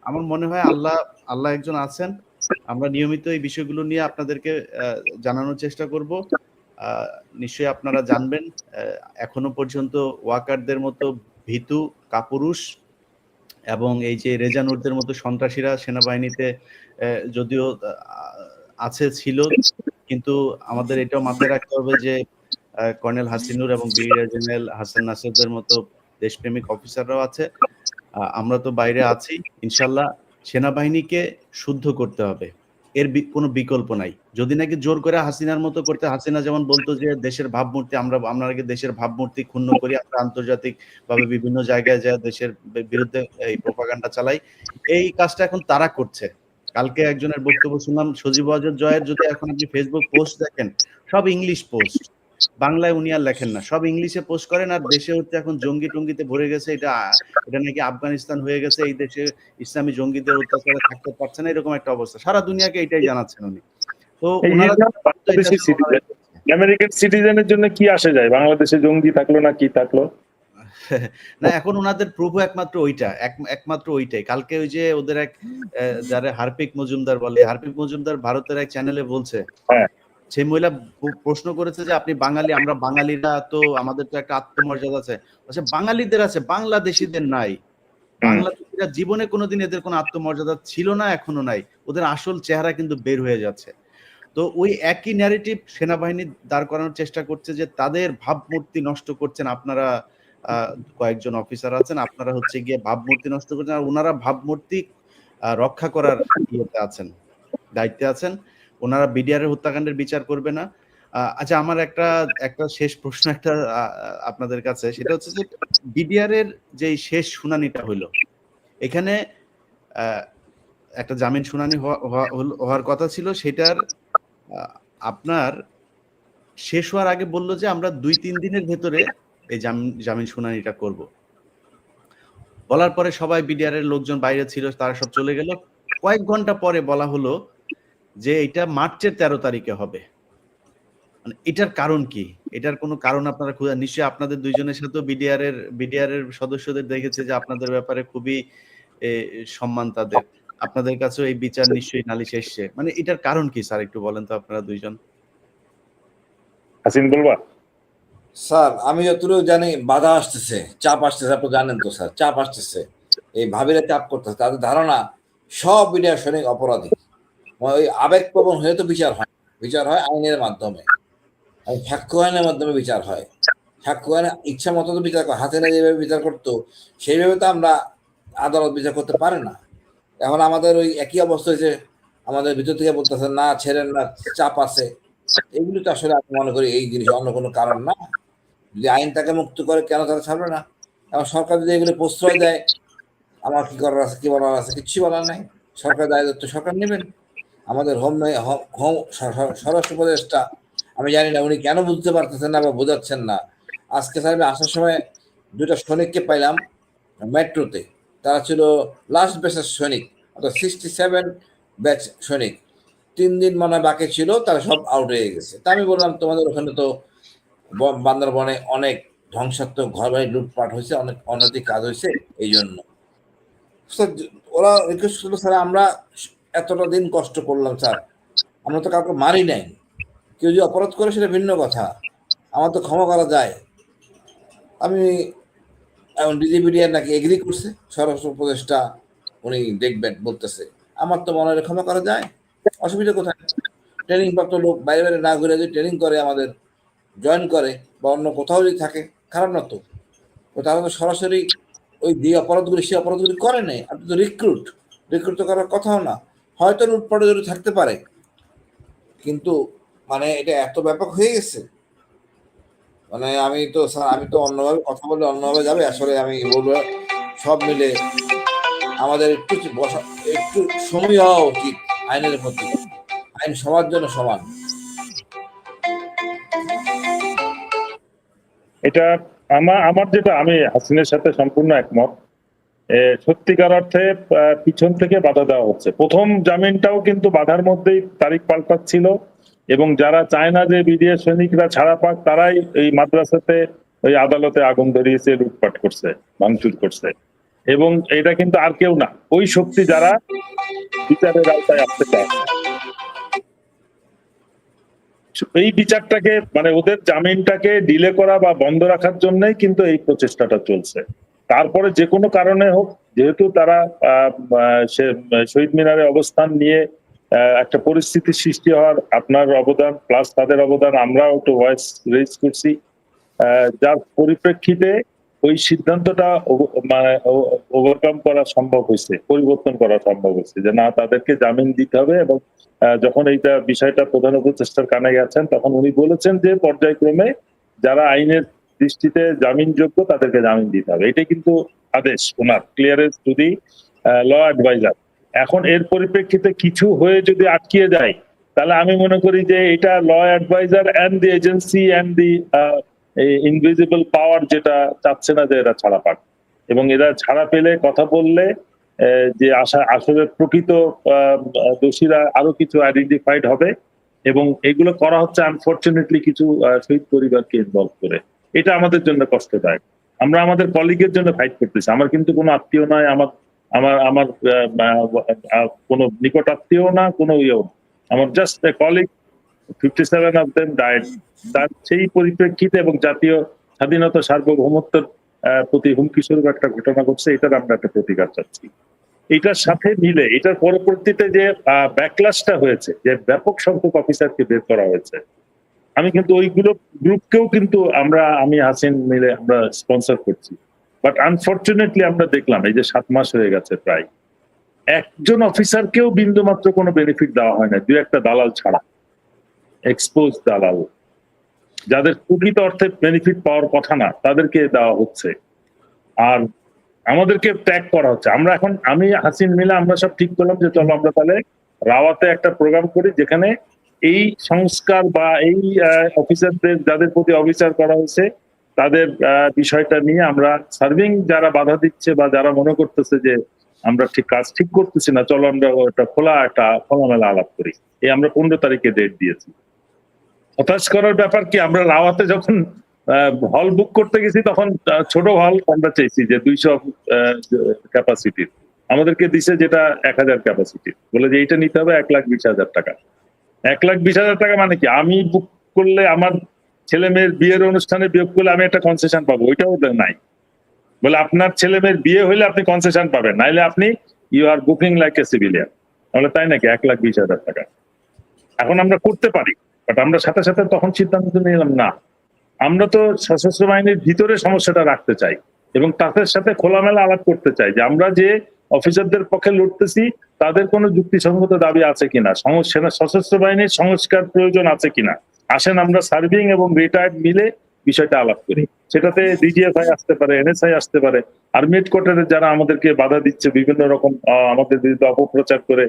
আমার মনে হয় আল্লাহ একজন আছেন, আমরা নিয়মিত এই বিষয়গুলো নিয়ে আপনাদেরকে জানানোর চেষ্টা করব। নিশ্চয়ই আপনারা জানবেন, এখনো পর্যন্ত ওয়াকারদের মতো ভীতু কাপুরুষ এবং এই যে রেজানুরদের মতো সন্ত্রাসীরা সেনাবাহিনীতে যদিও ছিল, কিন্তু আমাদের এটাও মাথায় রাখতে হবে যে কর্নেল হাসিনুর এবং ব্রিগেডিয়ার জেনারেল হাসান নাসিরদের মতো দেশপ্রেমিক অফিসাররাও আছে। আমরা তো বাইরে আছি, ইনশাল্লাহ সেনাবাহিনীকে শুদ্ধ করতে হবে, এর কোনো বিকল্প নাই। যদি নাকি জোর করে হাসিনার মতো করতে, হাসিনা যেমন বলতো যে দেশের ভাবমূর্তি, আমরা আগে দেশের ভাবমূর্তি ক্ষুণ্ণ করি, আমরা আন্তর্জাতিক ভাবে বিভিন্ন জায়গায় যা দেশের বিরুদ্ধে এই প্রোপাগান্ডা চালাই, এই কাজটা এখন তারা করছে। কালকে একজনের বক্তব্য শুনলাম, সজীব ওয়াজেদ জয়ের, যদি এখন আপনি ফেসবুক পোস্ট দেখেন, সব ইংলিশ পোস্ট, বাংলায় উনি আর লেখেন না, সব ইংলিশে পোস্ট করেন। আর দেশে হচ্ছে এখন জঙ্গি টঙ্গিতে ভরে গেছে, এটা নাকি আফগানিস্তান হয়ে গেছে, এই দেশে ইসলামী জঙ্গিদের অত্যাচারে থাকতে পারছে না, এরকম একটা অবস্থা, সারা দুনিয়াকে এটাই জানাচ্ছেন উনি। তো আমেরিকান সিটিজেনের জন্য কি আসে যায়, বাংলাদেশে জঙ্গি থাকলো না কি থাকলো না, এখন ওনাদের প্রভু একমাত্র ওইটাই। কালকে ওই যে ওদের এক যারা হার্পিক মজুমদার বলে, হার্পিক মজুমদার ভারতের এক চ্যানেলে বলছে, সেই মহিলা প্রশ্ন করেছে যে আপনি বাঙালি, আমরা বাঙালিরা তো, আমাদের তো একটা আত্মমর্যাদা আছে। আচ্ছা, বাঙালিদের আছে, বাংলাদেশিদের নাই। বাংলাদেশিরা জীবনে কোনোদিন এদের কোনো আত্মমর্যাদা ছিল না, এখনো নাই। ওদের আসল চেহারা কিন্তু বের হয়ে যাচ্ছে। তো ওই একই ন্যারেটিভ সেনাবাহিনী দাঁড় করানোর চেষ্টা করছে যে তাদের ভাবমূর্তি নষ্ট করছেন আপনারা, কয়েকজন অফিসার আছেন, আপনারা হচ্ছে গিয়ে ভাবমূর্তি নষ্ট করছেন, আর ওনারা ভাবমূর্তি রক্ষা করার ইয়েতে আছেন, দায়িত্বে আছেন। ওনারা বিডিআর এর হত্যাকাণ্ডের বিচার করবে না। আচ্ছা, আমার একটা শেষ প্রশ্ন একটা আপনাদের কাছে, সেটা হচ্ছে যে বিডিআর এর যে শেষ শুনানিটা হইলো, এখানে একটা জামিন শুনানি হওয়ার কথা ছিল, সেটার আপনার শেষ হওয়ার আগে বললো যে আমরা 2-3 দিনের ভেতরে এই জামিন শুনানিটা করব। বলার পরে সবাই, বিডিআর এর লোকজন বাইরে ছিল, তারা সব চলে গেল। কয়েক ঘন্টা পরে বলা হলো যে এটা মার্চের 13 তারিখে হবে। মানে এটার কারণ কি? এটার কোনো কারণ আপনারা খুঁজে নিশ্চয়ই আপনাদের ২ জনের সাথেও বিডিআর এর সদস্যদের দেখেছে যে আপনাদের ব্যাপারে খুবই এ সম্মান তাদের। আপনাদের কাছেও এই বিচার নিশ্চয়ই নালিশ এসছে। মানে এটার কারণ কি স্যার একটু বলেন তো আপনারা ২ জন? হাসিন বলবা? স্যার আমি যতটুকু জানি বাধা আসতেছে, চাপ আসতেছে, আপনি জানেন তো স্যার, চাপ আসতেছে। এই ভাবিরা চাপ করতেছে, তাদের ধারণা সব মিডিয়া সৈনিক অপরাধী। ওই আবেগপ্রবণ হয়ে তো বিচার হয়, বিচার হয় আইনের মাধ্যমে, সাক্ষ্য আইনের মাধ্যমে বিচার হয়। সাক্ষ্য আইনে ইচ্ছা মতো তো বিচার করে, হাতে না যেভাবে বিচার করতো সেইভাবে তো আমরা আদালত বিচার করতে পারে না। এখন আমাদের ওই একই অবস্থা হয়েছে, আমাদের ভিতর থেকে বলতেছে না ছেড়েন না, চাপ আছে। এগুলি তো আসলে আমি মনে করি এই জিনিস অন্য কোনো কারণ না। যদি আইন তাকে মুক্ত করে কেন তারা ছাড়বে না? এখন সরকার যদি এগুলো প্রশ্রয় দেয়, আমার কি করার আছে, কি বলার আছে, কিচ্ছু বলার নাই। সরকার দায়িত্ব সরকার নেবেন। আমাদের হোম স্বরাষ্ট্র উপদেষ্টা, আমি জানি না উনি কেন বুঝতে পারতেছেন না বা বোঝাচ্ছেন না। আজকে স্যার আমি আসার সময় 2টা সৈনিককে পাইলাম মেট্রোতে। তারা ছিল লাস্ট ব্যাচের সৈনিক, অর্থাৎ 67 ব্যাচ সৈনিক। 3 দিন মনে হয় বাকি ছিল, তারা সব আউট হয়ে গেছে। তা আমি বললাম তোমাদের ওখানে তো বান্দরবনে অনেক ধ্বংসাত্মক ঘর বাড়ি লুটপাট হয়েছে, অনেক অনৈতিক কাজ হয়েছে, এই জন্য স্যার ওরা রিকোয়েস্ট করলো, স্যার আমরা এতটা দিন কষ্ট করলাম স্যার, আমরা তো কাউকে মারি নাই। কেউ যদি অপরাধ করে সেটা ভিন্ন কথা, আমার তো ক্ষমা করা যায়। আমি এখন ডিজিবিডিআর নাকি এগ্রি করছে, স্বরাষ্ট্র উপদেষ্টা উনি দেখবেন বলতেছে। আমার তো মনে হয় ক্ষমা করা যায়, অসুবিধা কোথায়? ট্রেনিং প্রাপ্ত লোক বাইরে বাইরে না ঘুরে যদি ট্রেনিং করে, আমাদের জয়েন করে বা অন্য কোথাও যদি থাকে, খারাপ না তো। তারা তো সরাসরি ওই যে অপরাধগুলি সে অপরাধগুলি করে নাই। আপনি তো রিক্রুট তো করার কথাও না। হয়তো লুটপাটে যদি থাকতে পারে, কিন্তু মানে এটা এত ব্যাপক হয়ে গেছে, মানে আমি তো স্যার আমি তো অন্যভাবে কথা বলে অন্যভাবে যাবে। আসলে আমি বলবো সব মিলে আমাদের একটু বসা, একটু সময় হওয়া উচিত আইনের প্রতি। আইন সবার জন্য সমান। এটা আমার যেটা, আমি হাসিনের সাথে সম্পূর্ণ একমত। সত্যিকার অর্থে পিছন থেকে বাধা দেওয়া হচ্ছে। প্রথম জামিনটাও কিন্তু বাধার মধ্যেই তারিখ পাল্টাচ্ছিল, এবং যারা চায় না যে বিডিআর সৈনিকরা ছাড়া পাক, তারাই এই মাদ্রাসাতে ওই আদালতে আগুন ধরিয়েছে, লুটপাট করছে, ভাঙচুর করছে। এবং এটা কিন্তু আর কেউ না, ওই শক্তি যারা বিচারের আওতায় আসতে চায়। এই বিচারটাকে মানে ওদের জামিনটাকে ডিলে করা বা বন্ধ রাখার জন্যই কিন্তু এই প্রচেষ্টাটা চলছে। তারপরে যে কোনো কারণে হোক, যেহেতু তারা শহীদ মিনারে অবস্থান নিয়ে একটা পরিস্থিতি সৃষ্টি হওয়ার, আপনার অবদান প্লাস তাদের অবদান, আমরাও একটু ভয়েস রেজ করছি, যার পরিপ্রেক্ষিতে ওই সিদ্ধান্তটা মানে ওভারকাম করা সম্ভব হয়েছে, পরিবর্তন করা সম্ভব হয়েছে, যে না তাদেরকে জামিন দিতে হবে। এবং যখন এইটা বিষয়টা প্রধান উপদেষ্টার কানে গেছেন, তখন উনি বলেছেন যে পর্যায়ক্রমে যারা আইনের দৃষ্টিতে জামিনযোগ্য তাদেরকে জামিন দিতে হবে। এটাই কিন্তু আদেশ ওনার, clearance to the law adviser. এখন এর পরিপ্রেক্ষিতে কিছু হয়ে যদি আটকিয়ে যায়, তাহলে আমি মনে করি যে এটা law adviser and the agency and the invisible power যেটা চাচ্ছে না যে এরা ছাড়া পাক, এবং এরা ছাড়া পেলে কথা বললে যে আসলে প্রকৃত দোষীরা আরো কিছু আইডেন্টিফাইড হবে। এবং এগুলো করা হচ্ছে আনফরচুনেটলি কিছু শহীদ পরিবারকে ইনভলভ করে। এটা আমাদের জন্য কষ্টদায়ক। আমরা আমাদের কলিগের জন্য ফাইট করতেছি। আমার কিন্তু কোনো আত্মীয় নয়, আমার আমার আমার কোনো নিকট আত্মীয় না, কোনো ইয়েও না, আমার just a colleague. 57 of them died। তার সেই পরিপ্রেক্ষিতে এবং জাতীয় স্বাধীনতা সার্বভৌমত্বের প্রতি হুমকি স্বরূপ একটা ঘটনা ঘটছে, এটার আমরা একটা প্রতিকার চাচ্ছি। এটার সাথে মিলে এটার পরবর্তীতে যে ব্যাকলাশটা হয়েছে, যে ব্যাপক সংখ্যক অফিসারকে বের করা হয়েছে, আমি কিন্তু ওইগুলো গ্রুপকেও কিন্তু আমি হাসিন মিলে আমরা স্পন্সর করছি। বাট আনফরচুনেটলি আমরা দেখলাম এই যে 7 মাস হয়ে গেছে প্রায়, একজন অফিসারকেও বিন্দুমাত্র কোনো বেনিফিট দেওয়া হয় না, 2-1টা দালাল ছাড়া, এক্সপোজ দালাল, যাদের প্রকৃত অর্থে বেনিফিট পাওয়ার কথা না, তাদেরকে দেওয়া হচ্ছে। আর আমাদেরকে ট্যাগ করা হচ্ছে। আমি হাসিন মিলা আমরা সব ঠিক করলাম যে চলো আমরা তাহলে রাওয়াতে একটা প্রোগ্রাম করি, যেখানে এই সংস্কার বা এই অফিসারদের যাদের প্রতি অবিচার করা হয়েছে তাদের বিষয়টা নিয়ে আমরা সার্ভিং যারা বাধা দিচ্ছে বা যারা মনে করতেছে যে আমরা কাজ ঠিক করতেছি না, চলো আমরা একটা খোলামেলা আলাপ করি। এই আমরা 15 তারিখে ডেট দিয়েছি। হতাশ করার ব্যাপার কি, আমরা রাওয়াতে যখন হল বুক করতে গেছি তখন ছোট হল আমরা চাইছি যে 200 ক্যাপাসিটির, আমাদেরকে দিছে যেটা 1000 ক্যাপাসিটির, বলে যে এইটা নিতে হবে 1,20,000 টাকা। 1,20,000 টাকা মানে কি, আমি বুক করলে আমার ছেলে মেয়ের বিয়ের অনুষ্ঠানে বিয়োগ করলে আমি একটা কনসেশন পাবো, ওইটাও নাই। বলে আপনার ছেলে মেয়ের বিয়ে হইলে আপনি কনসেশন পাবেন, নাইলে আপনি you are booking like a civilian. তাহলে তাই নাকি 1,20,000 টাকা? এখন আমরা করতে পারি, বাট আমরা সাথে সাথে তখন সিদ্ধান্ত নিলাম না, আমরা তো সশস্ত্র বাহিনীর ভিতরে সমস্যাটা রাখতে চাই এবং তাদের সাথে খোলামেলা আলাপ করতে চাই যে আমরা যে অফিসারদের পক্ষে লড়তেছি তাদের কোনো যুক্তিসঙ্গত দাবি আছে কিনা, সশস্ত্র বাহিনীর সংস্কার প্রয়োজন আছে কিনা, আসেন আমরা সার্ভিং এবং রিটায়ার্ড মিলে বিষয়টা আলাপ করি। সেটাতে ডিজিএফআই আসতে পারে, এনএসআই আসতে পারে, আর্মি হেডকোয়ার্টারে যারা আমাদেরকে বাধা দিচ্ছে, বিভিন্ন রকম আমাদের বিরুদ্ধে অপপ্রচার করে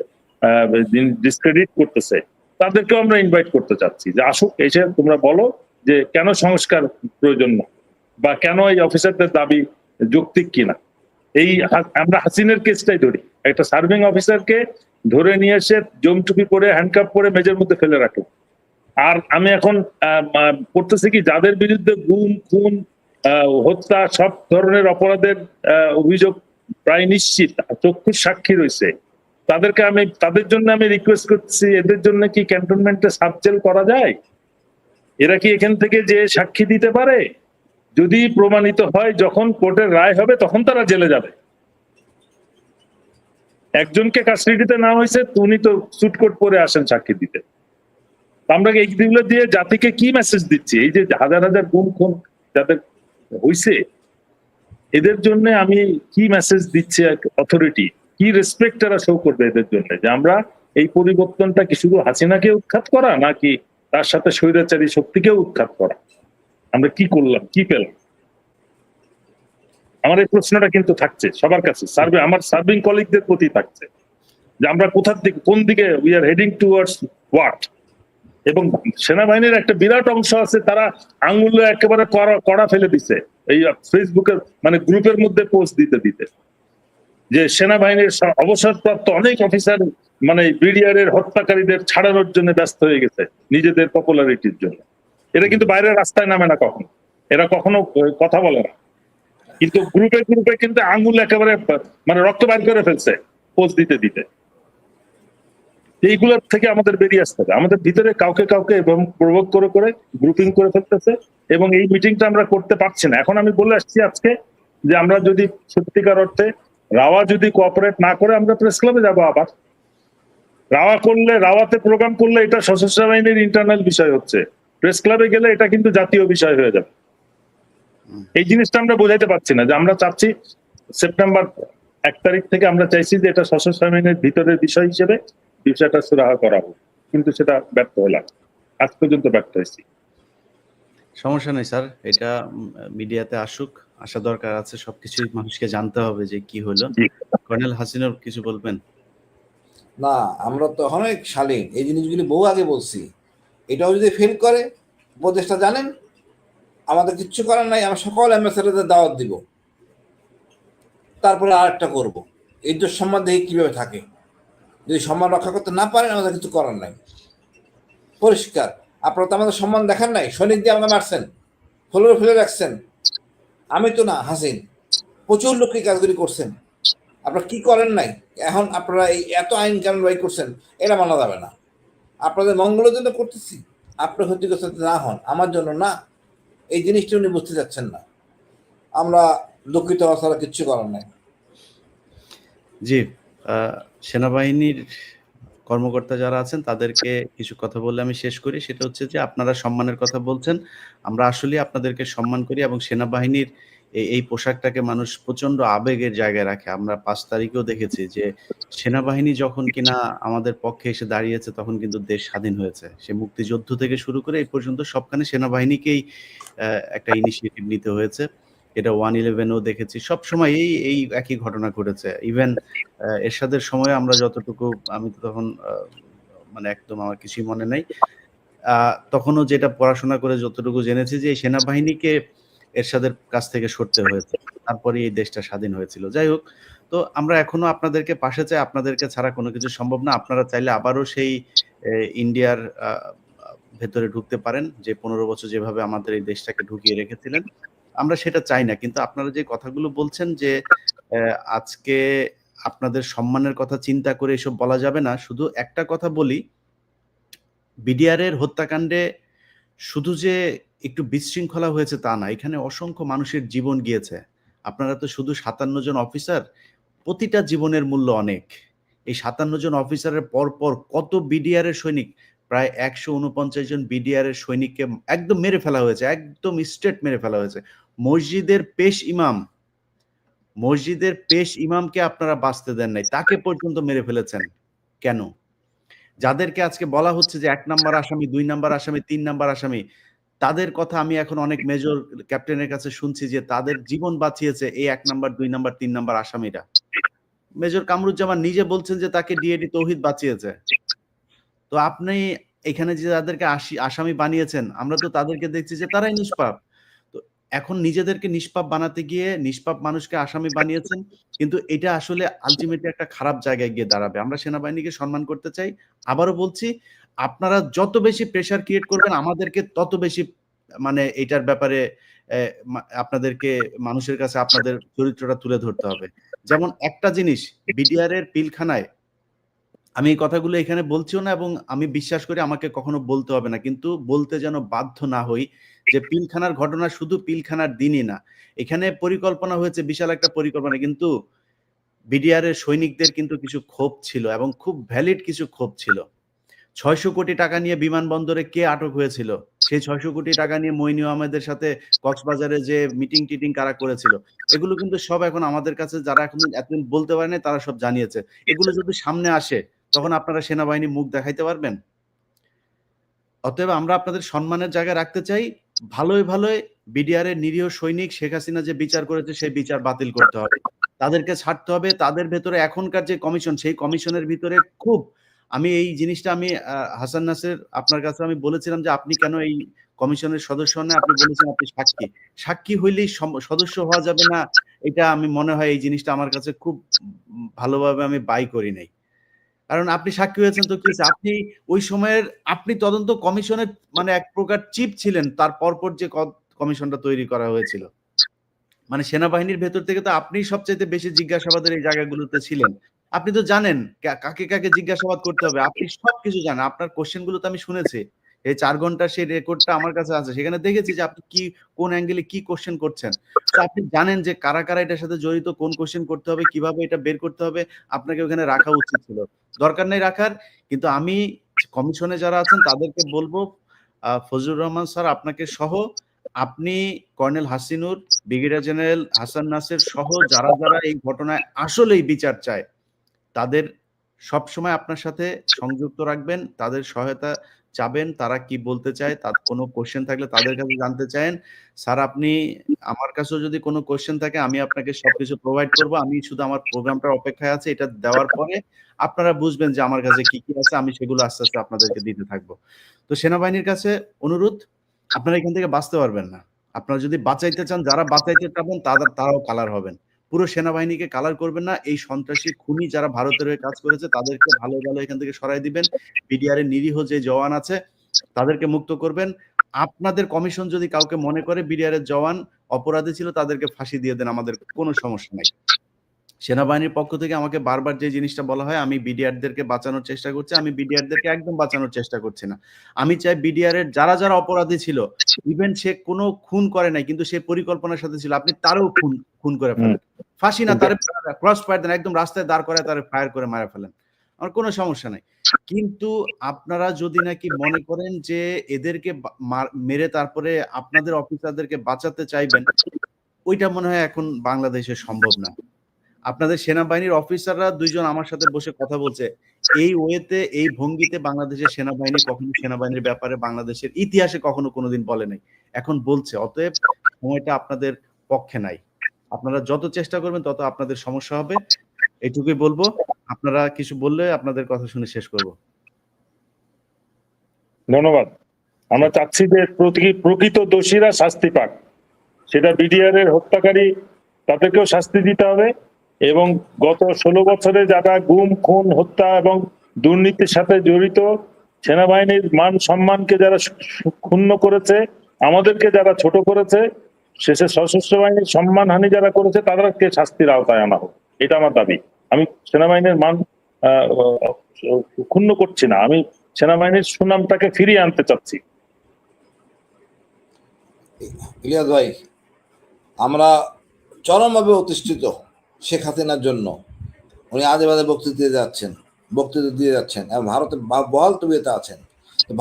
ডিসক্রেডিট করতেছে, তাদেরকেও আমরা ইনভাইট করতে চাচ্ছি যে আসুক, এসে তোমরা বলো যে কেন সংস্কার প্রয়োজন না, বা কেন এই অফিসারদের দাবি যৌক্তিক কিনা। এই আমরা হাসিনের কেসটাই ধরি, একটা সার্ভিং অফিসারকে ধরে নিয়ে এসে জমটুপি পরে হ্যান্ডকাপ পরে মেজের মধ্যে ফেলে রাখলো। আর আমি এখন করতেছি কি, যাদের বিরুদ্ধে গুম, খুন, হত্যা, সব ধরনের অপরাধের অভিযোগ প্রায় নিশ্চিত, চক্ষুর সাক্ষী রয়েছে, তাদের জন্য আমি রিকোয়েস্ট করছি, এদের জন্য কি ক্যান্টনমেন্টে সাব জেল করা যায়? এরা কি এখান থেকে যে সাক্ষী দিতে পারে? যদি প্রমাণিত হয়, যখন কোর্টের রায় হবে তখন তারা জেলে যাবে। একজনকে কাস্টডিতে নেওয়া হয়েছে, উনি তো সুটকোট পরে আসেন সাক্ষী দিতে। আমরা এইগুলো দিয়ে জাতিকে কি মেসেজ দিচ্ছি? এই যে হাজার হাজার গুম খুন যাদের হইছে, এদের জন্য আমি কি মেসেজ দিচ্ছি? অথরিটি কি রেসপেক্ট তারা শো করবে এদের জন্য? যে আমরা এই পরিবর্তনটা কি শুধু হাসিনাকে উৎখাত করা, নাকি তার সাথে স্বৈরাচারী শক্তিকেও উৎখাত করা? আমরা কি করলাম, কি পেলাম? আমার এই প্রশ্নটা কিন্তু থাকছে সবার কাছে, আমার সার্ভিং কলিগদের প্রতি থাকছে, যে আমরা কোথার দিকে, কোন দিকে we are heading towards what. এবং সেনাবাহিনীর একটা বিরাট অংশ আছে, তারা আঙুল একেবারে কড়া ফেলে দিছে এই ফেসবুকের মানে গ্রুপের মধ্যে পোস্ট দিতে দিতে, যে সেনাবাহিনীর অবসরপ্রাপ্ত অনেক অফিসার মানে বিডিআর এর হত্যাকারীদের ছাড়ানোর জন্য ব্যস্ত হয়ে গেছে নিজেদের পপুলারিটির জন্য। এরা কিন্তু বাইরের রাস্তায় নামে না কখনো, এরা কখনো কথা বলে না, কিন্তু গ্রুপে গ্রুপে কিন্তু আঙুল একেবারে মানে রক্ত বাইর করে ফেলছে পোস্ট দিতে দিতে। এইগুলোর থেকে আমাদের বেরিয়ে আসতে হবে। আমাদের ভিতরে কাউকে কাউকে এবং প্রভোগ করে করে গ্রুপিং করে ফেলতেছে, এবং এই মিটিংটা আমরা করতে পারছি না। এখন আমি বলে আসছি আজকে যে আমরা যদি সত্যিকার অর্থে রাওয়া যদি কোঅপারেট না করে, আমরা প্রেস ক্লাবে যাবো আবার। রাওয়াতে প্রোগ্রাম করলে এটা সশস্ত্র বাহিনীর ইন্টারনাল বিষয় হচ্ছে, প্রেস ক্লাবে গেলে এটা কিন্তু জাতীয় বিষয় হয়ে যাবে। এই জিনিসটা আমরা বোঝাইতে পারছি না, যে আমরা চাচ্ছি সেপ্টেম্বর 1 তারিখ থেকে আমরা চাইছি যে এটা সশস্ত্র বাহিনীর ভিতরের বিষয় হিসেবে বিষয়টা সুরাহা করা হোক, কিন্তু সেটা ব্যর্থ হলাম, আজ পর্যন্ত ব্যর্থ হয়েছি। সমস্যা নেই স্যার, এটা মিডিয়াতে আসুক, আসা দরকার আছে, সবকিছুই মানুষকে জানতে হবে যে কি হলো। কর্নেল হাসিনুর কিছু বলবেন? না, আমরা তো অনেক শালীন, এই জিনিসগুলি বহু আগে বলছি। এটাও যদি ফেল করে, উপদেশটা জানেন, আমাদের কিচ্ছু করার নাই, আমরা সকল অ্যাম্বাসেডারদের দাওয়াত দিব, তারপরে আর একটা করবো। এই যে সম্মান দেখি কিভাবে থাকে, যদি সম্মান রক্ষা করতে না পারেন আমাদের কিছু করার নাই, পরিষ্কার। আপনারা তো আমাদের সম্মান দেখেন নাই, সৈনিক দিয়ে আমাকে মারছেন, ফেলে রাখছেন। আমি তো না, হাসিন প্রচুর লোককে কাজগুলি করছেন, আপনারা কি করেন নাই? এখন আপনারা এই এত আইন কানুন বাই করছেন, এটা মানা যাবে না। আপনাদের মঙ্গলের জন্য করতেছি, আপনার ক্ষতিগ্রস্ত না হন, আমার জন্য না। এই জিনিসটা উনি বুঝতে চাচ্ছেন না। আমরা দুঃখিত হওয়া ছাড়া কিচ্ছু করার নাই। জি, সেনাবাহিনীর কর্মকর্তা যারা আছেন তাদেরকে কিছু কথা বলে আমি শেষ করি। সেটা হচ্ছে যে আপনারা সম্মানের কথা বলছেন, আমরা আসলে আপনাদেরকে সম্মান করি, এবং সেনাবাহিনীর এই পোশাকটাকে মানুষ প্রচন্ড আবেগের জায়গায় রাখে। আমরা ৫ তারিখেও দেখেছি যে সেনাবাহিনী যখন কিনা আমাদের পক্ষে এসে দাঁড়িয়েছে তখন কিন্তু দেশ স্বাধীন হয়েছে। সে মুক্তিযুদ্ধ থেকে শুরু করে এই পর্যন্ত সবখানে সেনাবাহিনীকেই একটা ইনিশিয়েটিভ নিতে হয়েছে। এটা 1/11-এও দেখেছি। সবসময় এই একই ঘটনা ঘটেছে। ইভেন এরশাদের সময় আমরা যতটুকু, আমি তো তখন মানে একদম আমার কিছুই মনে নাই। তখনও যেটা পড়াশোনা করে যতটুকু জেনেছি যে সেনাবাহিনীকে এরশাদের কাছ থেকে সরতে হয়েছে, তারপরে এই দেশটা স্বাধীন হয়েছিল। যাই হোক, তো আমরা এখনো আপনাদেরকে পাশে চাই, আপনাদেরকে ছাড়া কোনো কিছু সম্ভব না। আপনারা চাইলে আবারও সেই ইন্ডিয়ার ভেতরে ঢুকতে পারেন, যে 15 বছর যেভাবে আমাদের এই দেশটাকে ঢুকিয়ে রেখেছিলেন। আমরা সেটা চাই না। কিন্তু আপনারা যে কথাগুলো বলছেন যে আজকে আপনাদের সম্মানের কথা চিন্তা করে এসব বলা যাবে না। শুধু একটা কথা বলি, বিডিআর এর হত্যাকাণ্ডে শুধু যে একটু বিশৃঙ্খলা হয়েছে তা না। এখানে অসংখ্য মানুষের জীবন গিয়েছে। আপনারা তো শুধু ৫৭ জন অফিসার, প্রতিটা জীবনের মূল্য অনেক। এই ৫৭ জন অফিসারের পরপর কত বিডিআর এর সৈনিক, প্রায় ১৪৯ জন বিডিআর এর সৈনিককে একদম মেরে ফেলা হয়েছে। একদম স্ট্রেট মেরে ফেলা হয়েছে। মসজিদের পেশ ইমামকে আপনারা বাঁচতে দেন নাই। তাকে পর্যন্ত মেরে ফেলেছেন। কেন? যাদেরকে আজকে বলা হচ্ছে যে ১ নাম্বার আসামি, ২ নাম্বার আসামি, ৩ নাম্বার আসামি, তাদের কথা আমি এখন অনেক মেজর ক্যাপ্টেনের কাছে শুনছি যে তাদের জীবন বাঁচিয়েছে এই ১ নাম্বার, ২ নাম্বার, ৩ নাম্বার আসামিরা। মেজর কামরুজ্জামান নিজে বলছেন যে তাকে ডিএডি তৌহিদ বাঁচিয়েছে। তো আপনি এখানে যে যাদেরকে আসামি বানিয়েছেন, আমরা তো তাদেরকে দেখছি যে তারাই নিষ্পাপ। তো এখন নিজেদেরকে নিষ্পাপ বানাতে গিয়ে নিষ্পাপ মানুষকে আসামি বানিয়েছেন। কিন্তু এটা আসলে আল্টিমেটলি একটা খারাপ জায়গায় গিয়ে দাঁড়াবে। আমরা সেনাবাহিনীকে সম্মান করতে চাই। আবারও বলছি, আপনারা যত বেশি প্রেশার ক্রিয়েট করবেন আমাদেরকে তত বেশি মানে এটার ব্যাপারে আপনাদেরকে মানুষের কাছে আপনাদের চরিত্রটা তুলে ধরতে হবে। যেমন একটা জিনিস, বিডিআর এর পিলখানায় আমি এই কথাগুলো এখানে বলছিও না এবং আমি বিশ্বাস করি আমাকে কখনো বলতে হবে না। কিন্তু বলতে যেন বাধ্য না হই যে পিলখানার ঘটনা শুধু পিলখানার দিনই না। এখানে পরিকল্পনা হয়েছে, বিশাল একটা পরিকল্পনা। কিন্তু বিডিআর এর সৈনিকদের কিন্তু কিছু ক্ষোভ ছিল এবং খুব ভ্যালিড কিছু ক্ষোভ ছিল। ৬০০ কোটি টাকা নিয়ে বিমানবন্দরে কে আটক হয়েছিল? সেই ৬০০ কোটি টাকা নিয়ে মইনু আহমেদের সাথে কক্সবাজারে যে মিটিং-টিটিং কারা করেছিল? এগুলো কিন্তু সব এখন আমাদের কাছে, যারা এতদিন বলতে পারে নাই তারা সব জানিয়েছে। এগুলো যদি সামনে আসে তখন আপনারা সেনাবাহিনী মুখ দেখাইতে পারবেন? অতএব আমরা আপনাদের সম্মানের জায়গায় রাখতে চাই। ভালোই বিডিআর এর নিরীহ সৈনিক শেখ হাসিনা যে বিচার করেছে সেই বিচার বাতিল করতে হবে। তাদেরকে ছাড়তে হবে। তাদের ভেতরে এখনকার যে কমিশন, সেই কমিশনের ভিতরে খুব আমি এই জিনিসটা আমি হাসান নাসের আপনার কাছে আমি বলেছিলাম যে আপনি কেন এই কমিশনের সদস্য হন না? আপনি বলেছেন আপনি সাক্ষী। সাক্ষী হইলেই সদস্য হওয়া যাবে না, এটা আমি মনে হয় এই জিনিসটা আমার কাছে খুব ভালোভাবে আমি বাই করি নাই। কারণ আপনি সাক্ষী হয়েছেন তো কি হয়েছে? আপনি ওই সময়ের তদন্ত কমিশনের মানে এক প্রকার চিফ ছিলেন। তার পরপর যে কমিশনটা তৈরি করা হয়েছিল। মানে সেনাবাহিনীর ভেতর থেকে তো আপনিই সবচাইতে বেশি জিজ্ঞাসাবাদের এই জায়গাগুলোতে ছিলেন। আপনি তো জানেন কাকে জিজ্ঞাসাবাদ করতে হবে। আপনি সবকিছু জানেন। আপনার কোয়েশ্চেন গুলো তো আমি শুনেছি। এই ৪ ঘন্টার সেই রেকর্ডটা আমার কাছে আছে। সেখানে দেখেছি যে আপনি কোন অ্যাঙ্গেলে কি কোয়েশ্চেন করছেন। তো আপনি জানেন যে কারা এটার সাথে জড়িত, কোন কোয়েশ্চেন করতে হবে, কিভাবে এটা বের করতে হবে। আপনাকে ওখানে রাখা উচিত ছিল। দরকার নেই রাখার। কিন্তু আমি কমিশনে যারা আছেন তাদেরকে বলব, ফজলুর রহমান স্যার আপনাকে সহ, আপনি colonel Hasinur, brigadier general Hasan Naser সহ যারা এই ঘটনায় আসলেই বিচার চায়, তাদের সবসময় আপনার সাথে সংযুক্ত রাখবেন। তাদের সহায়তা চাবেন। তারা কি বলতে চায়, তার কোনো কোয়েশ্চেন থাকলে তাদের কাছে জানতে চায়েন। স্যার আপনি আমার কাছেও যদি কোনো কোয়েশ্চেন থাকে আমি আপনাকে সবকিছু প্রোভাইড করব। আমি শুধু আমার প্রোগ্রামটার অপেক্ষায় আছি। এটা দেওয়ার পরে আপনারা বুঝবেন যে আমার কাছে কি আছে। আমি সেগুলো আস্তে আপনাদেরকে দিতে থাকবো। তো সেনাবাহিনীর কাছে অনুরোধ, আপনারা এখান থেকে বাঁচতে পারবেন না। আপনারা যদি বাঁচাইতে চান, যারা বাঁচাইতে চাবেন তারাও কালার হবেন। পুরো সেনাবাহিনীকে কালার করবেন না। এই সন্ত্রাসী খুনি যারা ভারতের হয়ে কাজ করেছে তাদেরকে ভালো এখান থেকে সরাই দিবেন। বিডিআর এর নিরীহ যে জওয়ান আছে তাদেরকে মুক্ত করবেন। আপনাদের কমিশন যদি কাউকে মনে করে বিডিআর এর জওয়ান অপরাধী ছিল, তাদেরকে ফাঁসি দিয়ে দেন, আমাদের কোনো সমস্যা নাই। সেনাবাহিনীর পক্ষ থেকে আমাকে বারবার যে জিনিসটা বলা হয়, আমি বিডিআরদেরকে বাঁচানোর চেষ্টা করছি। আমি বিডিআরদেরকে একদম বাঁচানোর চেষ্টা করছি না। আমি চাই বিডিআর এর যারা অপরাধী ছিল, ইভেন সে কোনো খুন করে নাই কিন্তু সে পরিকল্পনার সাথে ছিল, আপনি তারও খুন করে ফেলেন। ফাঁসি না, তারে ক্রস ফায়ার দেন, একদম রাস্তায় দাঁড় করায় তারে ফায়ার করে মারা ফেলেন। আমার কোনো সমস্যা নাই। কিন্তু আপনারা যদি নাকি মনে করেন যে এদেরকে মেরে তারপরে আপনাদের অফিসারদেরকে বাঁচাতে চাইবেন, ওইটা মনে হয় এখন বাংলাদেশে সম্ভব না। আপনাদের সেনাবাহিনীর অফিসাররা ২ জন আমার সাথে বসে কথা বলছে। এই ওয়েতে, এই ভঙ্গিতে বাংলাদেশের সেনাবাহিনী কখনো সেনাবাহিনীর ব্যাপারে বাংলাদেশের ইতিহাসে কখনো কোনোদিন বলে নাই। এখন বলছে। অতএব সময়টা আপনাদের পক্ষে নাই। আপনারা যত চেষ্টা করবেন তত আপনাদের সমস্যা হবে। এটুকুই বলবো। আপনারা কিছু বললে আপনাদের কথা শুনে শেষ করব। ধন্যবাদ। আমরা চাচ্ছি যে প্রকৃত দোষীরা শাস্তি পাক। সেটা বিডিআর এর হত্যাকারী, তাদেরকেও শাস্তি দিতে হবে এবং গত 16 বছরে যারা গুম, খুন, হত্যা এবং দুর্নীতির সাথে জড়িত সেনাবাহিনীর মান সম্মানকে যারা ক্ষুণ্ণ করেছে, আমাদেরকে যারা ছোট করেছে, শেষে সশস্ত্র বাহিনীর সম্মানহানি যারা করেছে তাদেরকে শাস্তির আওতায় আনা হোক, এটা আমার দাবি। আমি সেনাবাহিনীর মান ক্ষুণ্ণ করছি না, আমি সেনাবাহিনীর সুনামটাকে ফিরিয়ে আনতে চাচ্ছি। ইলিয়াস ভাই, আমরা চরমভাবে অতিষ্ঠিত শেখ হাসিনার জন্য। উনি আজে বাজে বক্তৃতা দিয়ে যাচ্ছেন এবং ভারতে বহাল তবিয়তে আছেন।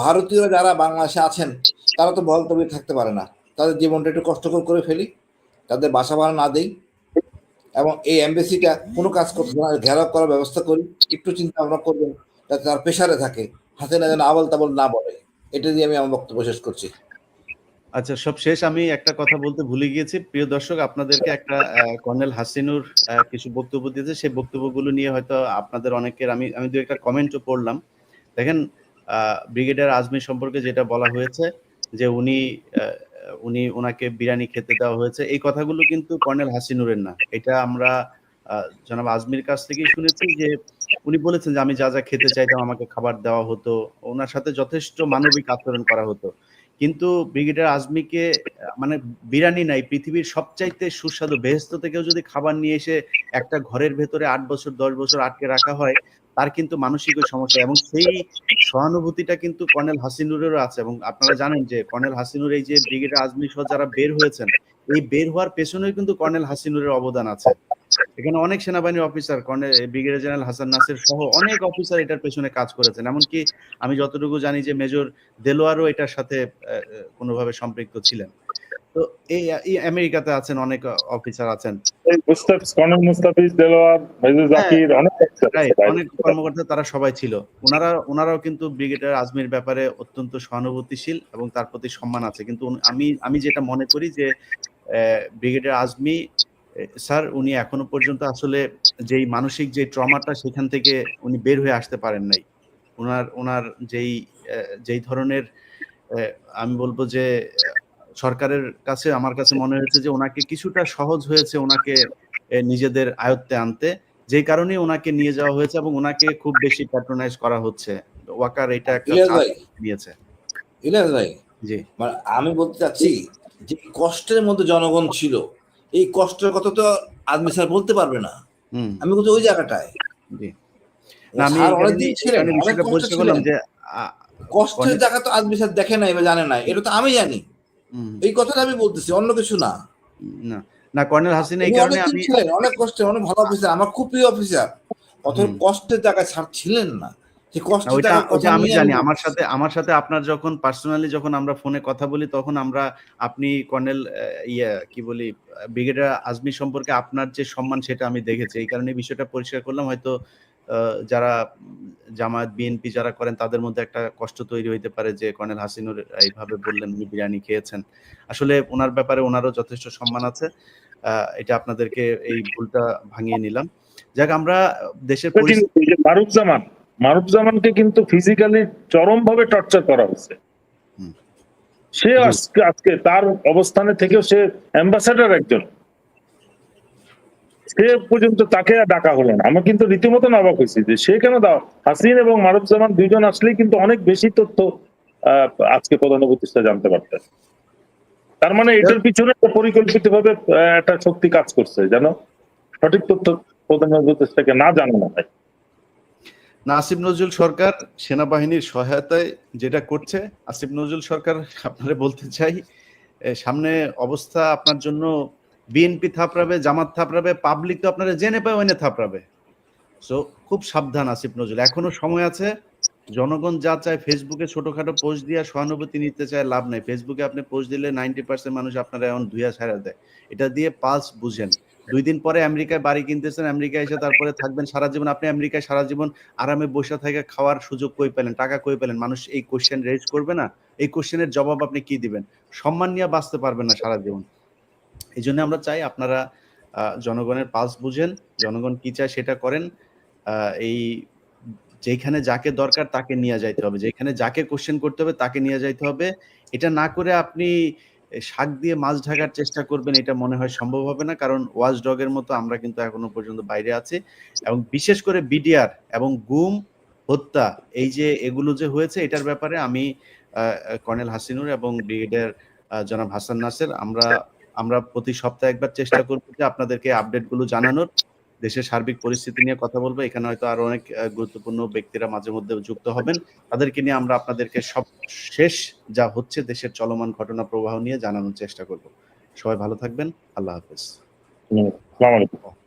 ভারতীয়রা যারা বাংলাদেশে আছেন তারা তো বহাল তবিয়ত থাকতে পারে না, তাদের জীবনটা একটু কষ্টকর করে ফেলি, তাদের বাসা ভাড়া না দেই এবং এই এমবেসিটা কোনো কাজ করতে না, ঘেরাও করার ব্যবস্থা করি। একটু চিন্তা ভাবনা করবেন যাতে তার প্রেশারে থাকে, হাসিনা যেন আবল তাবল না বলে। এটা দিয়ে আমি আমার বক্তব্য শেষ করছি। আচ্ছা, সব শেষ আমি একটা কথা বলতে ভুলে গিয়েছি। প্রিয় দর্শক, আপনাদেরকে একটা কর্নেল হাসিনুর কিছু বক্তব্য দিয়েছে, সেই বক্তব্যগুলো নিয়ে হয়তো আপনাদের অনেকের আমি দু একটা কমেন্টও পড়লাম। দেখেন, ব্রিগেডিয়ার আজমি সম্পর্কে যেটা বলা হয়েছে যে ওনাকে বিরিয়ানি খেতে দেওয়া হয়েছে, এই কথাগুলো কিন্তু কর্নেল হাসিনুরের না। এটা আমরা জনাব আজমির কাছ থেকেই শুনেছি যে উনি বলেছেন যে আমি যা যা খেতে চাইতাম আমাকে খাবার দেওয়া হতো, ওনার সাথে যথেষ্ট মানবিক আচরণ করা হতো। কিন্তু ব্রিগেডিয়ার আজমিকে মানে বিরিয়ানি নাই, পৃথিবীর সবচাইতে সুস্বাদু বেহেশত থেকেও যদি খাবার নিয়ে এসে একটা ঘরের ভেতরে 8 বছর 10 বছর আটকে রাখা হয়, তার কিন্তু মানসিক সমস্যা, এবং সেই সহানুভূতিটা কিন্তু কর্নেল হাসিনুরেরও আছে। এবং আপনারা জানেন যে কর্নেল হাসিনুর এই যে ব্রিগেডিয়ার আজমি সহ যারা বের হয়েছেন, এই বের হওয়ার পেছনেও কিন্তু কর্নেল হাসিনুরের অবদান আছে। এখানে অনেক সেনাবাহিনীর officer, brigadier general Hasan Nasir সহ অনেক অফিসার এটার পেছনে কাজ করেছেন। এমনকি আমি যতটুকু জানি যে মেজর দেলোয়ারও এটার সাথে কোনোভাবে সম্পৃক্ত ছিলেন। তো এই আমেরিকাতে আছেন অনেক অফিসার আছেন, কর্নেল মুস্তাফিজ, দেলোয়ার, মেজর জাকির, অনেক কর্মকর্তা, তারা সবাই ছিল। ওনারাও কিন্তু ব্রিগেডিয়ার আজমির ব্যাপারে অত্যন্ত সহানুভূতিশীল এবং তার প্রতি সম্মান আছে। কিন্তু আমি যেটা মনে করি যে ব্রিগেডিয়ার আজমি স্যার, উনি এখনো পর্যন্ত আসলে যেই মানসিক যে ট্রমাটা, সেখান থেকে উনি বের হয়ে আসতে পারেন নাই। ওনার যেই ধরনের আমি বলবো যে সরকারের কাছে আমার কাছে মনে হয়েছে যে ওনাকে কিছুটা সহজ হয়েছে ওনাকে নিজেদের আয়ত্তে আনতে, যেই কারণে ওনাকে নিয়ে যাওয়া হয়েছে এবং ওনাকে খুব বেশি প্যাট্রোনাইজ করা হচ্ছে। ওয়াকার এটা একটা নিয়েছে। ইলিয়াস ভাই, জি, মানে আমি বলতে চাচ্ছি যে কষ্টের মধ্যে জনগণ ছিল, এই কষ্টের কথা তো আদমি স্যার বলতে পারবে না। আমি বলছি ওই জায়গাটায় জি, না আমি অনেকদিন ছিলেন, অনেক কষ্ট ছিলেন, যে কষ্টের জায়গা তো আদমি স্যার দেখে নাই বা জানে না, এটা তো আমি জানি। এই কথাটা আমি বলতেছি, অন্য কিছু না। না কর্নেল হাসিনা এই কারণে আমি ছিলেন অনেক কষ্টে, অনেক ভালো অফিসার, আমার খুব প্রিয় অফিসার, অত কষ্টের জায়গায় ছাড় ছিলেন না। আমি জানি, আমার সাথে আপনার যখন পার্সোনালি যখন আমরা ফোনে কথা বলি, তখন আপনি কর্নেল কি বলি ব্রিগেডিয়ার আজমি সম্পর্কে আপনার যে সম্মান সেটা আমি দেখেছি। এই কারণে বিষয়টা পরিষ্কার করলাম। হয়তো যারা জামায়াত বিএনপি যারা করেন তাদের মধ্যে একটা কষ্ট তৈরি হইতে পারে যে কর্নেল হাসিনুর এইভাবে বললেন উনি বিরিয়ানি খেয়েছেন। আসলে ওনার ব্যাপারে ওনারও যথেষ্ট সম্মান আছে। এটা আপনাদেরকে এই ভুলটা ভাঙিয়ে নিলাম। যাক, আমরা দেশের মারুফজামানকে কিন্তু ফিজিক্যালি চরমভাবে টর্চার করা হয়েছে। সে আজকে তার অবস্থানে থেকেও সে অ্যাম্বাসেডর একজন, সে পর্যন্ত তাকে ডাকা হলো না। আমরা কিন্তু রীতিমতো অবাক হয়েছি যে সে কেন হাসিন এবং মারুফজামান দুইজন আসলেই কিন্তু অনেক বেশি তথ্য আজকে প্রধান উপদেষ্টা জানতে পারতেন। তার মানে এটার পিছনে পরিকল্পিতভাবে একটা শক্তি কাজ করছে, যেন সঠিক তথ্য প্রধান উপদেষ্টাকে না জানানো হয়। আসিফ নজরুল সরকার সেনাবাহিনীর সহায়তায় যেটা করছে, আসিফ নজরুল সরকার আপনারা বলতে চাই, সামনে অবস্থা আপনার জন্য বিএনপি থাপড়াবে, জামাত থাপড়াবে, পাবলিক তো আপনারা জেনে পায় ওইনে থাপড়াবে। সো খুব সাবধান আসিফ নজরুল, এখনো সময় আছে। জনগণ যা চায়, ফেসবুকে ছোটখাটো পোস্ট দিয়ে সহানুভূতি নিতে চায়, লাভ নাই। ফেসবুকে আপনি পোস্ট দিলে 90% মানুষ আপনারা এখন ধুইয়া ছাড়া দেয়। এটা দিয়ে পালস বুঝেন। 2 দিন পরে আমেরিকায় বাড়ি কিনতেছেন, আমেরিকায় এসে তারপরে থাকবেন সারা জীবন। আপনি আমেরিকায় সারা জীবন আরামে বসে থেকে খাওয়ার সুযোগ কই পেলেন, টাকা কই পেলেন? মানুষ এই কোশ্চেন রেজ করবে না? এই কোশ্চেনের জবাব আপনি কি দিবেন? সম্মান নিয়ে বাঁচতে পারবেন না সারা জীবন। এই জন্য আমরা চাই আপনারা জনগণের পালস বুঝেন, জনগণ কি চায় সেটা করেন। এই যেখানে যাকে দরকার তাকে নিয়ে যাইতে হবে, যেখানে যাকে কোশ্চেন করতে হবে তাকে নিয়ে যাইতে হবে। এটা না করে আপনি শাক দিয়ে মাছ ঢাকার চেষ্টা করবেন, এটা মনে হয় সম্ভব হবে না। কারণ ওয়াচ ডগের মতো আমরা কিন্তু এখনো পর্যন্ত বাইরে আছি, এবং বিশেষ করে বিডিআর এবং গুম হত্যা, এই যে এগুলো যে হয়েছে এটার ব্যাপারে আমি কর্নেল হাসিনুর এবং ব্রিগেডিয়ার জনাব হাসান নাসের আমরা প্রতি সপ্তাহে একবার চেষ্টা করব যে আপনাদেরকে আপডেট গুলো জানানোর, দেশের সার্বিক পরিস্থিতি নিয়ে কথা বলবো। এখানে হয়তো আরো অনেক গুরুত্বপূর্ণ ব্যক্তিরা মাঝে মধ্যে যুক্ত হবেন, তাদেরকে নিয়ে আমরা আপনাদেরকে সব শেষ যা হচ্ছে দেশের চলমান ঘটনা প্রবাহ নিয়ে জানানোর চেষ্টা করব। সবাই ভালো থাকবেন, আল্লাহ হাফেজ। আসসালামু আলাইকুম।